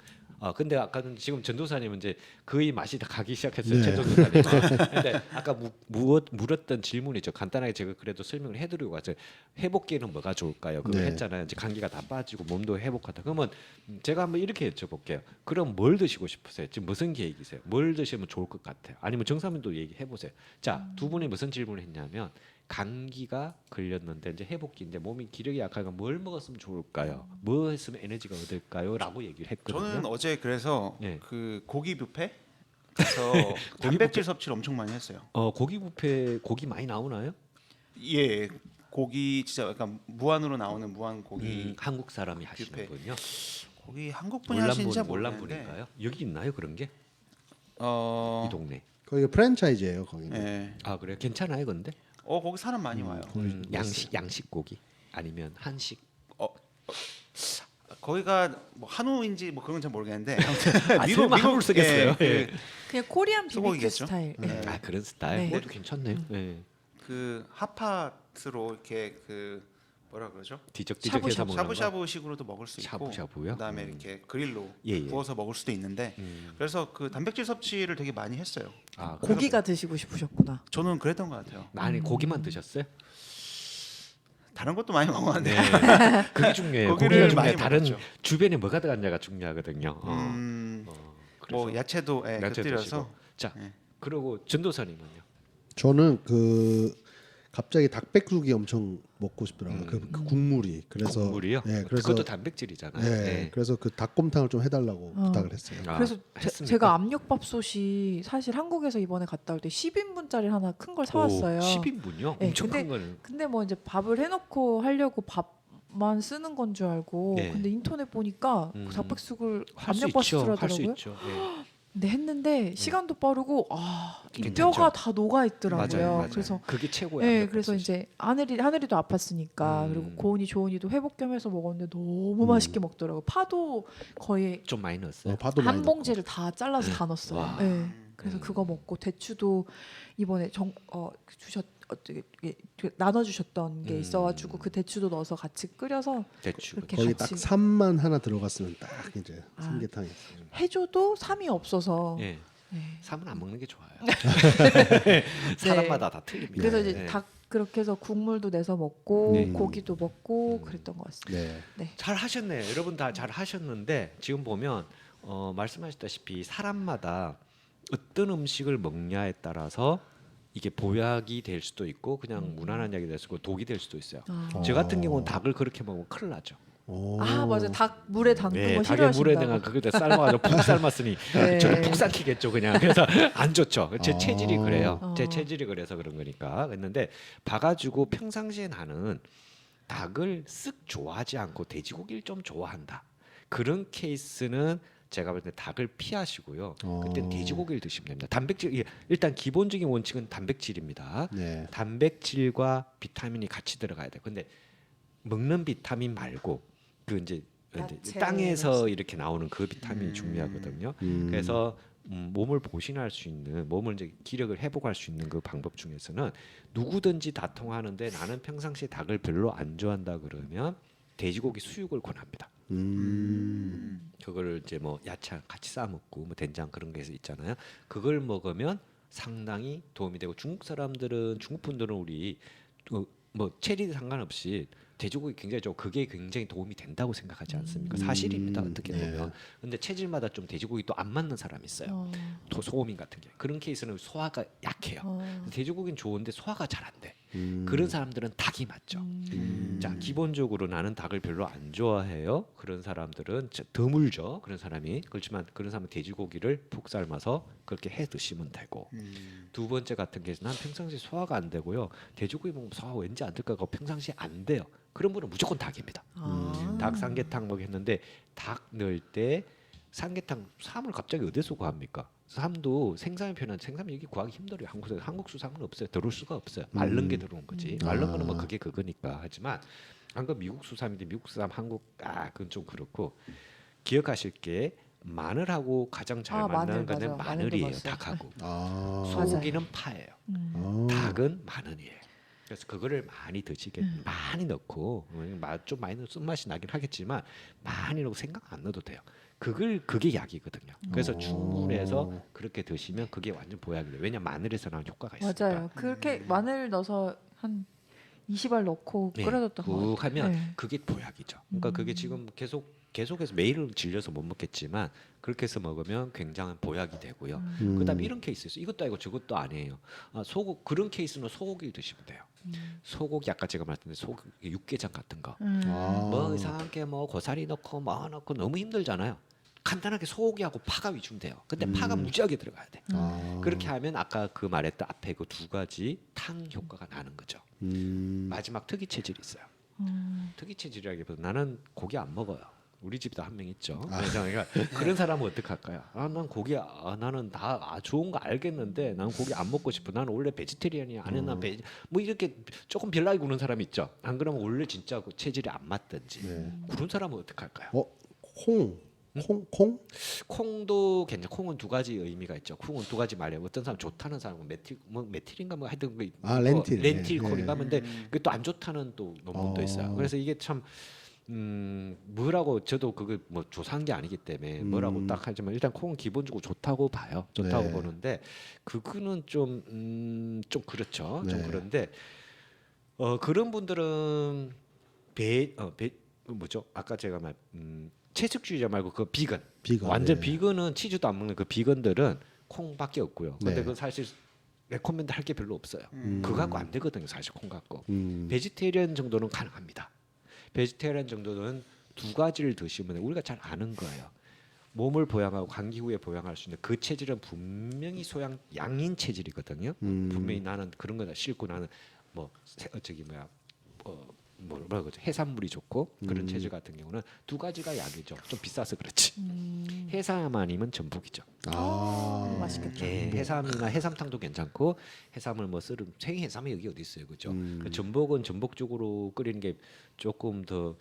근데 아까는 지금 전도사님은 이제 거의 맛이 다 가기 시작했어요. 네. 최 전도사님. 근데 아까 물었던 질문이죠. 간단하게 제가 그래도 설명을 해드리고 가서 회복기는 뭐가 좋을까요? 그거 네. 했잖아요. 이제 감기가 다 빠지고 몸도 회복하다. 그러면 제가 한번 이렇게 여쭤볼게요. 그럼 뭘 드시고 싶으세요? 지금 무슨 계획이세요? 뭘 드시면 좋을 것 같아요? 아니면 정사님도 얘기해 보세요. 자, 두 분이 무슨 질문을 했냐면 감기가 걸렸는데 이제 회복기인데 몸이 기력이 약하니까 뭘 먹었으면 좋을까요? 뭐 했으면 에너지가 얻을까요? 라고 얘기를 했거든요. 저는 어제 그래서 네. 그 고기 뷔페 그래서 단백질 섭취를 엄청 많이 했어요. 고기 뷔페 고기 많이 나오나요? 예, 고기 진짜 약간 무한으로 나오는 무한 고기 한국 사람이 하시는 뷔페. 분요? 고기 한국 분이 하시는지 몰란 모르겠는데 분인가요? 여기 있나요 그런 게? 이 동네. 거기 프랜차이즈예요, 거기는. 예. 아 그래요? 괜찮아요 근데? 거기 사람 많이 와요. 양식 고기 아니면 한식? 거기가 뭐 한우인지 뭐 그런 건 잘 모르겠는데 아, 설마 한우를 쓰겠어요? 예, 그냥 코리안 BBQ 소고기겠죠? 스타일. 네. 아 그런 스타일. 네. 그것도 괜찮네요. 네. 그 핫팟으로 이렇게 그 뭐라 그러죠? 뒤적뒤적해서 먹는 거. 샤브샤브식으로도 먹을 수 있고 샤브샤브요? 그다음에 이렇게 그릴로 예, 예. 구워서 먹을 수도 있는데 그래서 그 단백질 섭취를 되게 많이 했어요. 아, 고기가 드시고 싶으셨구나. 저는 그랬던 것 같아요. 아니 고기만 드셨어요? 다른 것도 많이 먹었는데 네. 그게 중요해요. 고기를 고기가 중요해. 많이 다른 먹었죠. 주변에 뭐가 들어갔냐가 중요하거든요. 뭐 그래서 야채도 예, 야채 곁들여서 드시고. 자, 예. 그리고 전도사님은요? 저는 그 갑자기 닭백숙이 엄청 먹고 싶더라고요. 그 국물이. 그래서 국물이요? 예, 그래서 그것도 단백질이잖아요. 예, 네. 그래서 그 닭곰탕을 좀 해달라고 부탁을 했어요. 아, 그래서 했습니까? 제가 압력밥솥이 사실 한국에서 이번에 갔다 올 때 10인분짜리 하나 큰 걸 사왔어요. 10인분요? 네, 엄청 근데- 큰 거는. 근데 뭐 이제 밥을 해놓고 하려고 밥만 쓰는 건 줄 알고 네. 근데 인터넷 보니까 음. 닭백숙을 할 수 압력밥솥으로 있죠. 할 수 하더라고요. 있죠. 예. 근데 했는데 시간도 빠르고 이 괜찮죠? 뼈가 다 녹아 있더라고요. 맞아요, 맞아요. 그래서 그게 최고야. 네, 그래서 이제 하늘이도 아팠으니까 그리고 조은이도 회복 겸해서 먹었는데 너무 맛있게 먹더라고. 파도 거의 좀 많이 넣었어요. 파도 많이 한 넣고. 봉지를 다 잘라서 다 넣었어요. 와. 네. 그래서 그거 먹고 대추도 이번에 나눠주셨던 게 있어가지고 그 대추도 넣어서 같이 끓여서 대추. 그렇게 거기 같이 딱 삼만 하나 들어갔으면 딱 이제 아. 삼계탕이. 해줘도 삼이 없어서 예. 네. 삼은 안 먹는 게 좋아요. 사람마다 다 틀립니다. 그래서 이제 네. 닭 그렇게 해서 국물도 내서 먹고 네. 고기도 먹고 그랬던 것 같습니다. 네. 잘 하셨네. 여러분 다 잘 하셨는데 지금 보면 말씀하셨다시피 사람마다 어떤 음식을 먹냐에 따라서 이게 보약이 될 수도 있고 그냥 무난한 약이 될 수도 있고 독이 될 수도 있어요. 아. 저 같은 경우는 닭을 그렇게 먹으면 큰일 나죠. 오. 아 맞아 닭 물에 담근 네, 거 닭의 물에 싫어하신다고. 내가 그거 삶아가지고 푹 삶았으니 네. 저는 푹 삼키겠죠 그냥. 그래서 안 좋죠. 제 아. 체질이 그래요. 제 어. 체질이 그래서 그런 거니까. 그랬는데 봐가지고 평상시에 나는 닭을 쓱 좋아하지 않고 돼지고기를 좀 좋아한다. 그런 케이스는 제가 볼 때 닭을 피하시고요. 그때 돼지고기를 드시면 됩니다. 단백질 일단 기본적인 원칙은 단백질입니다. 네. 단백질과 비타민이 같이 들어가야 돼요. 근데 먹는 비타민 말고 그 이제 야채, 땅에서 이렇게 나오는 그 비타민이 중요하거든요. 음. 그래서 몸을 보신할 수 있는 몸을 이제 기력을 회복할 수 있는 그 방법 중에서는 누구든지 다 통하는데 나는 평상시에 닭을 별로 안 좋아한다 그러면 돼지고기 수육을 권합니다. 그거를 이제 뭐 야채 같이 싸 먹고 뭐 된장 그런 게 있잖아요. 그걸 먹으면 상당히 도움이 되고 중국 분들은 우리 뭐 체리 상관없이 돼지고기 굉장히 좋고 그게 굉장히 도움이 된다고 생각하지 않습니까? 사실입니다. 어떻게 네. 보면. 근데 체질마다 좀 돼지고기 또 안 맞는 사람이 있어요. 소음인 같은 게. 그런 케이스는 소화가 약해요. 돼지고기는 좋은데 소화가 잘 안 돼. 그런 사람들은 닭이 맞죠. 자, 기본적으로 나는 닭을 별로 안 좋아해요. 그런 사람들은 드물죠. 그런 사람이. 그렇지만 그런 사람은 돼지고기를 푹 삶아서 그렇게 해 드시면 되고. 두 번째 같은 경우는 난 평상시에 소화가 안 되고요. 돼지고기 먹으면 소화 왠지 안 될 것 같고 평상시에 안 돼요. 그런 분은 무조건 닭입니다. 닭 삼계탕 먹였는데 닭 넣을 때 삼계탕 삼을 갑자기 어디서 구합니까? 삼도 생삼이 편한 생삼이 여기 구하기 힘들어요. 한국 수삼은 없어요. 들어올 수가 없어요. 마른 게 들어온 거지. 마른 거는 뭐 그게 그거니까. 하지만 한국 미국 수삼인데 미국 수삼 한국 그건 좀 그렇고 기억하실 게 마늘하고 가장 잘 맞는 마늘, 거는 맞아. 마늘이에요. 마늘도 맛있어요. 닭하고 아. 소고기는 파예요. 아. 닭은 마늘이에요. 그래서 그거를 많이 드시게 많이 넣고 좀 많이 넣으면 쓴맛이 나긴 하겠지만 많이 넣고 생각 안 넣어도 돼요. 그게 약이거든요. 그래서 주문해서 그렇게 드시면 그게 완전 보약이 돼요. 왜냐 마늘에서 나온 효과가 있으니까. 맞아요. 그렇게 마늘 넣어서 한 20알 넣고 네, 끓여줬던 거 국 같아요. 하면 네. 그게 보약이죠. 그러니까 그게 지금 계속해서 매일은 질려서 못 먹겠지만 그렇게 해서 먹으면 굉장한 보약이 되고요. 그다음에 이런 케이스 있어요. 이것도 아니고 저것도 아니에요. 그런 케이스는 소고기를 드시면 돼요. 소고기 아까 제가 말했는데 소고기 육개장 같은 거. 아. 뭐 이상하게 뭐 고사리 넣고 뭐 넣고 너무 힘들잖아요. 간단하게 소고기하고 파가 위주면 돼요. 근데 파가 무지하게 들어가야 돼. 아. 그렇게 하면 아까 그 말했던 앞에 그 두 가지 탕 효과가 나는 거죠. 마지막 특이 체질이 있어요. 특이 체질이라기보다 나는 고기 안 먹어요. 우리 집도 한 명 있죠. 그러니까 그런 사람은 어떻게 할까요? 난 고기 나는 다 좋은 거 알겠는데 나는 고기 안 먹고 싶어. 나는 원래 베지테리안이야. 아니 난 뭐 이렇게 조금 별나게 구는 사람이 있죠. 안 그러면 원래 진짜 그 체질이 안 맞든지 그런 사람은 어떻게 할까요? 콩? 콩도 괜찮. 콩은 두 가지 의미가 있죠. 콩은 두 가지 말이에요. 어떤 사람 좋다는 사람은 메틸인가 뭐 하여튼 렌틸 콩인가 하는데 그 또 안 좋다는 또 논문도 있어요. 그래서 이게 참 뭐라고 저도 그거 뭐 조사한 게 아니기 때문에 뭐라고 딱 하지만 일단 콩은 기본적으로 좋다고 봐요. 좋다고 보는데 그거는 좀 그렇죠. 좀 그런데 그런 분들은 뭐죠? 아까 제가 말 채식주의자 말고 그 비건 완전 비건은 치즈도 안 먹는 그 비건들은 콩밖에 없고요. 근데 그 사실 레코멘드 할 게 별로 없어요. 그거 갖고 안 되거든요. 사실 콩 갖고. 베지테리언 정도는 가능합니다. 베지테리언 정도는 두 가지를 드시면 우리가 잘 아는 거예요. 몸을 보양하고 감기 후에 보양할 수 있는 그 체질은 분명히 양인 체질이거든요. 분명히 나는 그런 거다 싫고 나는 뭐 저기 뭐야 뭐라고 그러죠? 해산물이 좋고 그런 체질 같은 경우는 두 가지가 약이죠. 좀 비싸서 그렇지. 해삼 아니면 전복이죠. 맛있겠다. 해삼이나 해삼탕도 괜찮고 해삼을 뭐 썰은 생해삼이 여기 어디 있어요, 그죠? 전복은 전복죽으로 끓이는 게 조금 더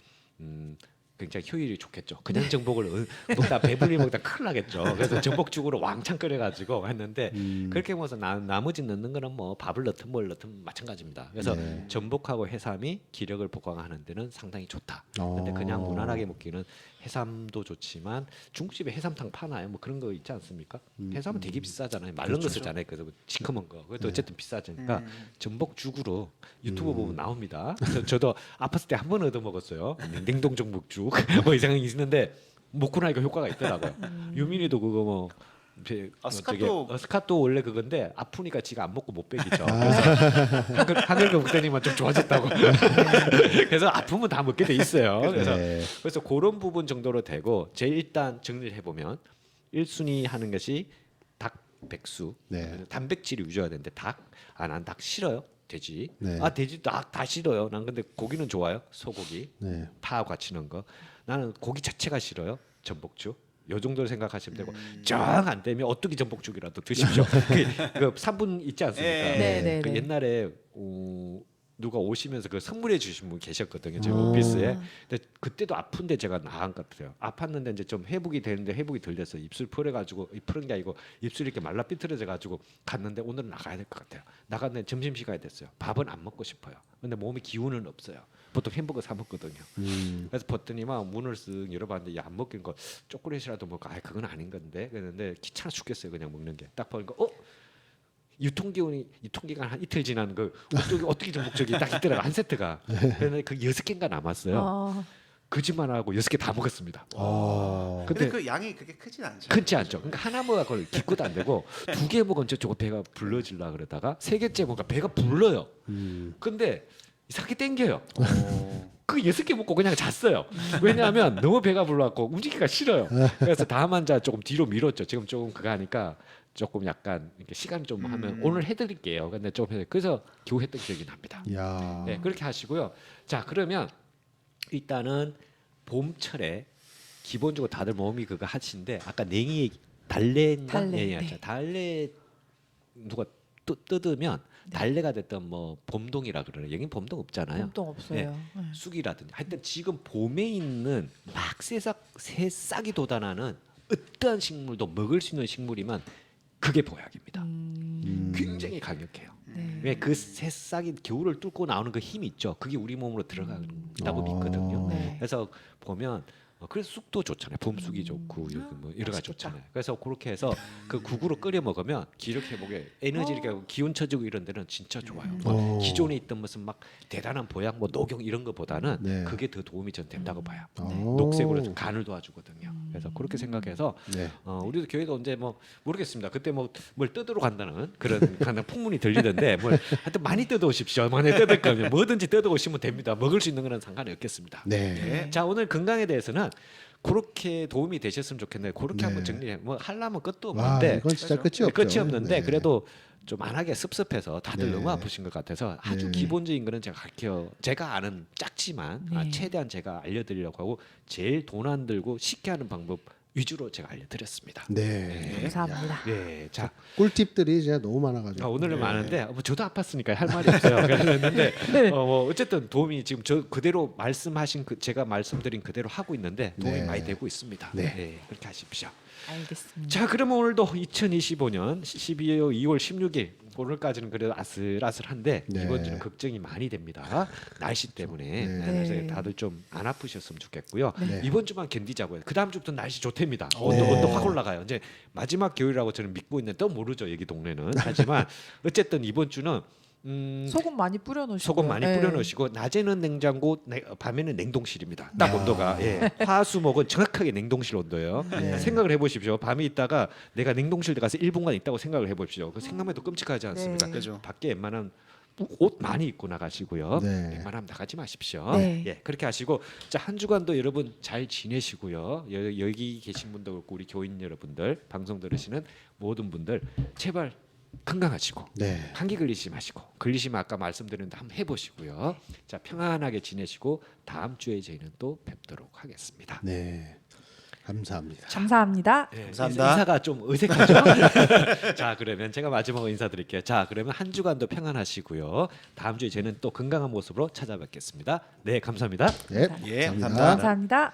굉장히 효율이 좋겠죠. 그냥 전복을 먹다 배불리 먹다 큰일 나겠죠. 그래서 전복죽으로 왕창 끓여가지고 했는데 그렇게 먹어서 나머지 넣는 거는 뭐 밥을 넣든 뭘 넣든 마찬가지입니다. 그래서 전복하고 해삼이 기력을 보강하는 데는 상당히 좋다. 근데 그냥 무난하게 먹기는 해삼도 좋지만 중국집에 해삼탕 파나요? 뭐 그런 거 있지 않습니까? 해삼은 되게 비싸잖아요. 말른 거 쓰잖아요. 그래서 뭐 시커먼 거. 그래도 어쨌든 비싸지니까 전복죽으로 유튜브 보면 나옵니다. 저도 아팠을 때 한 번 얻어 먹었어요. 냉동 전복죽 뭐 이상한 게 있는데 먹고 나니까 효과가 있더라고요. 유민이도 그거 뭐 스카토 원래 그건데 아프니까 지가 안 먹고 못 배기죠. 그래서 한결 먹더니만 좀 좋아졌다고. 그래서 아프면 다 먹게 돼 있어요. 그래서 그런 부분 정도로 되고 제일 일단 정리를 해보면 1순위 하는 것이 닭, 백수, 단백질이 유지가 되는데 난 닭 싫어요. 돼지. 돼지 다 싫어요. 난 근데 고기는 좋아요. 소고기, 파 같이 넣은 거. 나는 고기 자체가 싫어요. 전복죽. 요 정도로 생각하시면 되고 정 안 되면 오뚜기 전복죽이라도 드십시오. 그 3분 있지 않습니까? 그 옛날에 누가 오시면서 그 선물해 주신 분 계셨거든요. 제 오피스에. 근데 그때도 아픈데 제가 나은 것 같아요. 아팠는데 이제 좀 회복이 되는데 회복이 덜 됐어. 입술 풀어가지고 푸른 게 아니고 입술이 이렇게 말라 삐뚤어져 가지고 갔는데 오늘은 나가야 될 것 같아요. 나갔는데 점심 시간이 됐어요. 밥은 안 먹고 싶어요. 근데 몸에 기운은 없어요. 보통 햄버거 사 먹거든요. 그래서 봤더니만 문을 쓱 열어봤는데 안 먹긴 거 초콜릿이라도 먹고 그건 아닌 건데 그랬는데 귀찮아 죽겠어요. 그냥 먹는 게. 딱 보니까 유통기간 한 이틀 지난 그 어떻게 전복죽이 딱 있더라고 한 세트가. 그런데 그 6개인가 남았어요. 거짓말하고 6개 다 먹었습니다. 근데 그 양이 그렇게 크진 않죠. 크지 않죠. 그러니까 하나 먹어 그걸 기껏 안 되고 2개 먹은 저거 배가 불러질라 그러다가 3개째 먹으니까 배가 불러요. 근데 이상하게 땡겨요. 그 6개 먹고 그냥 잤어요. 왜냐하면 너무 배가 불러갖고 움직이기가 싫어요. 그래서 다음 환자 조금 뒤로 밀었죠. 지금 조금 그거 하니까 조금 약간 이렇게 시간 좀 하면 오늘 해드릴게요. 근데 좀 그래서 겨우 했던 기억이 납니다. 네, 그렇게 하시고요. 자 그러면 일단은 봄철에 기본적으로 다들 몸이 그거 하시는데 아까 냉이 달래 누가 뜯으면 달래가 됐던 뭐 봄동이라 그러나 여긴 봄동 없잖아요. 봄동 없어요. 쑥이라든지 하여튼 지금 봄에 있는 막 새싹이 돋아나는 어떠한 식물도 먹을 수 있는 식물이면 그게 보약입니다. 굉장히 강력해요. 왜 그 새싹이 겨울을 뚫고 나오는 그 힘이 있죠. 그게 우리 몸으로 들어간다고 믿거든요. 그래서 보면 그래서 쑥도 좋잖아요. 봄쑥이 좋고 뭐 여러 가지 좋잖아요. 그래서 그렇게 해서 그 국으로 끓여 먹으면 기력 회복에 에너지 이렇게 기운 처지고 이런 데는 진짜 좋아요. 뭐 기존에 있던 무슨 막 대단한 보약 뭐 녹용 이런 거보다는 그게 더 도움이 전 된다고 봐요. 녹색으로 좀 간을 도와주거든요. 그래서 그렇게 생각해서 우리도 교회도 언제 뭐 모르겠습니다. 그때 뭐 뭘 뜯으러 간다는 그런 풍문이 들리던데 뭘 하여튼 많이 뜯어오십시오. 많이 뜯을 거면 뭐든지 뜯어오시면 됩니다. 먹을 수 있는 거는 상관이 없겠습니다. 자 오늘 건강에 대해서는 그렇게 도움이 되셨으면 좋겠네요. 그렇게 한번 정리해. 뭐 하려면 끝도 없는데 이건 진짜 끝이 없죠. 끝이 없는데 그래도 좀 만하게 습습해서 다들 네. 너무 아프신 것 같아서 아주 네. 기본적인 거는 제가 아는 작지만 네. 최대한 제가 알려드리려고 하고 제일 돈 안 들고 쉽게 하는 방법 위주로 제가 알려드렸습니다. 네. 감사합니다. 네, 자 꿀팁들이 이제 너무 많아가지고. 오늘은 많은데 뭐 저도 아팠으니까 할 말이 없어요. 그랬는데 뭐 어쨌든 도움이 지금 저 그대로 말씀하신 제가 말씀드린 그대로 하고 있는데 도움이 네. 많이 되고 있습니다. 네. 네, 그렇게 하십시오. 알겠습니다. 자, 그러면 오늘도 2025년 2월 16일 오늘까지는 그래도 아슬아슬한데 네. 이번 주는 걱정이 많이 됩니다. 날씨 때문에 네. 그래서 네. 다들 좀 안 아프셨으면 좋겠고요. 네. 이번 주만 견디자고요. 그 다음 주부터 날씨 좋답니다. 네. 온도 확 올라가요. 이제 마지막 겨울이라고 저는 믿고 있는데 또 모르죠 여기 동네는. 하지만 어쨌든 이번 주는 소금 많이 뿌려놓으시고 소금 많이 뿌려놓으시고 낮에는 냉장고, 밤에는 냉동실입니다. 딱 온도가 화수목은 정확하게 냉동실 온도예요. 네. 생각을 해보십시오. 밤에 있다가 내가 냉동실 가서 1분간 있다고 생각을 해보십시오. 그 생각만 해도 끔찍하지 않습니까? 네. 그죠. 밖에 웬만한 옷 많이 입고 나가시고요. 네. 웬만하면 나가지 마십시오. 네. 예, 그렇게 하시고 자, 한 주간도 여러분 잘 지내시고요. 여기 계신 분도 그렇고 우리 교인 여러분들, 방송 들으시는 모든 분들 제발 건강하시고 네. 감기 걸리지 마시고 걸리시면 아까 말씀드렸는데 한번 해보시고요. 자, 평안하게 지내시고 다음 주에 저희는 또 뵙도록 하겠습니다. 네. 감사합니다. 감사합니다. 네, 감사합니다. 인사가 좀 어색하죠. 자, 그러면 제가 마지막으로 인사드릴게요. 자, 그러면 한 주간도 평안하시고요. 다음 주에 저는 또 건강한 모습으로 찾아뵙겠습니다. 네, 감사합니다. 네. 예, 감사합니다. 감사합니다.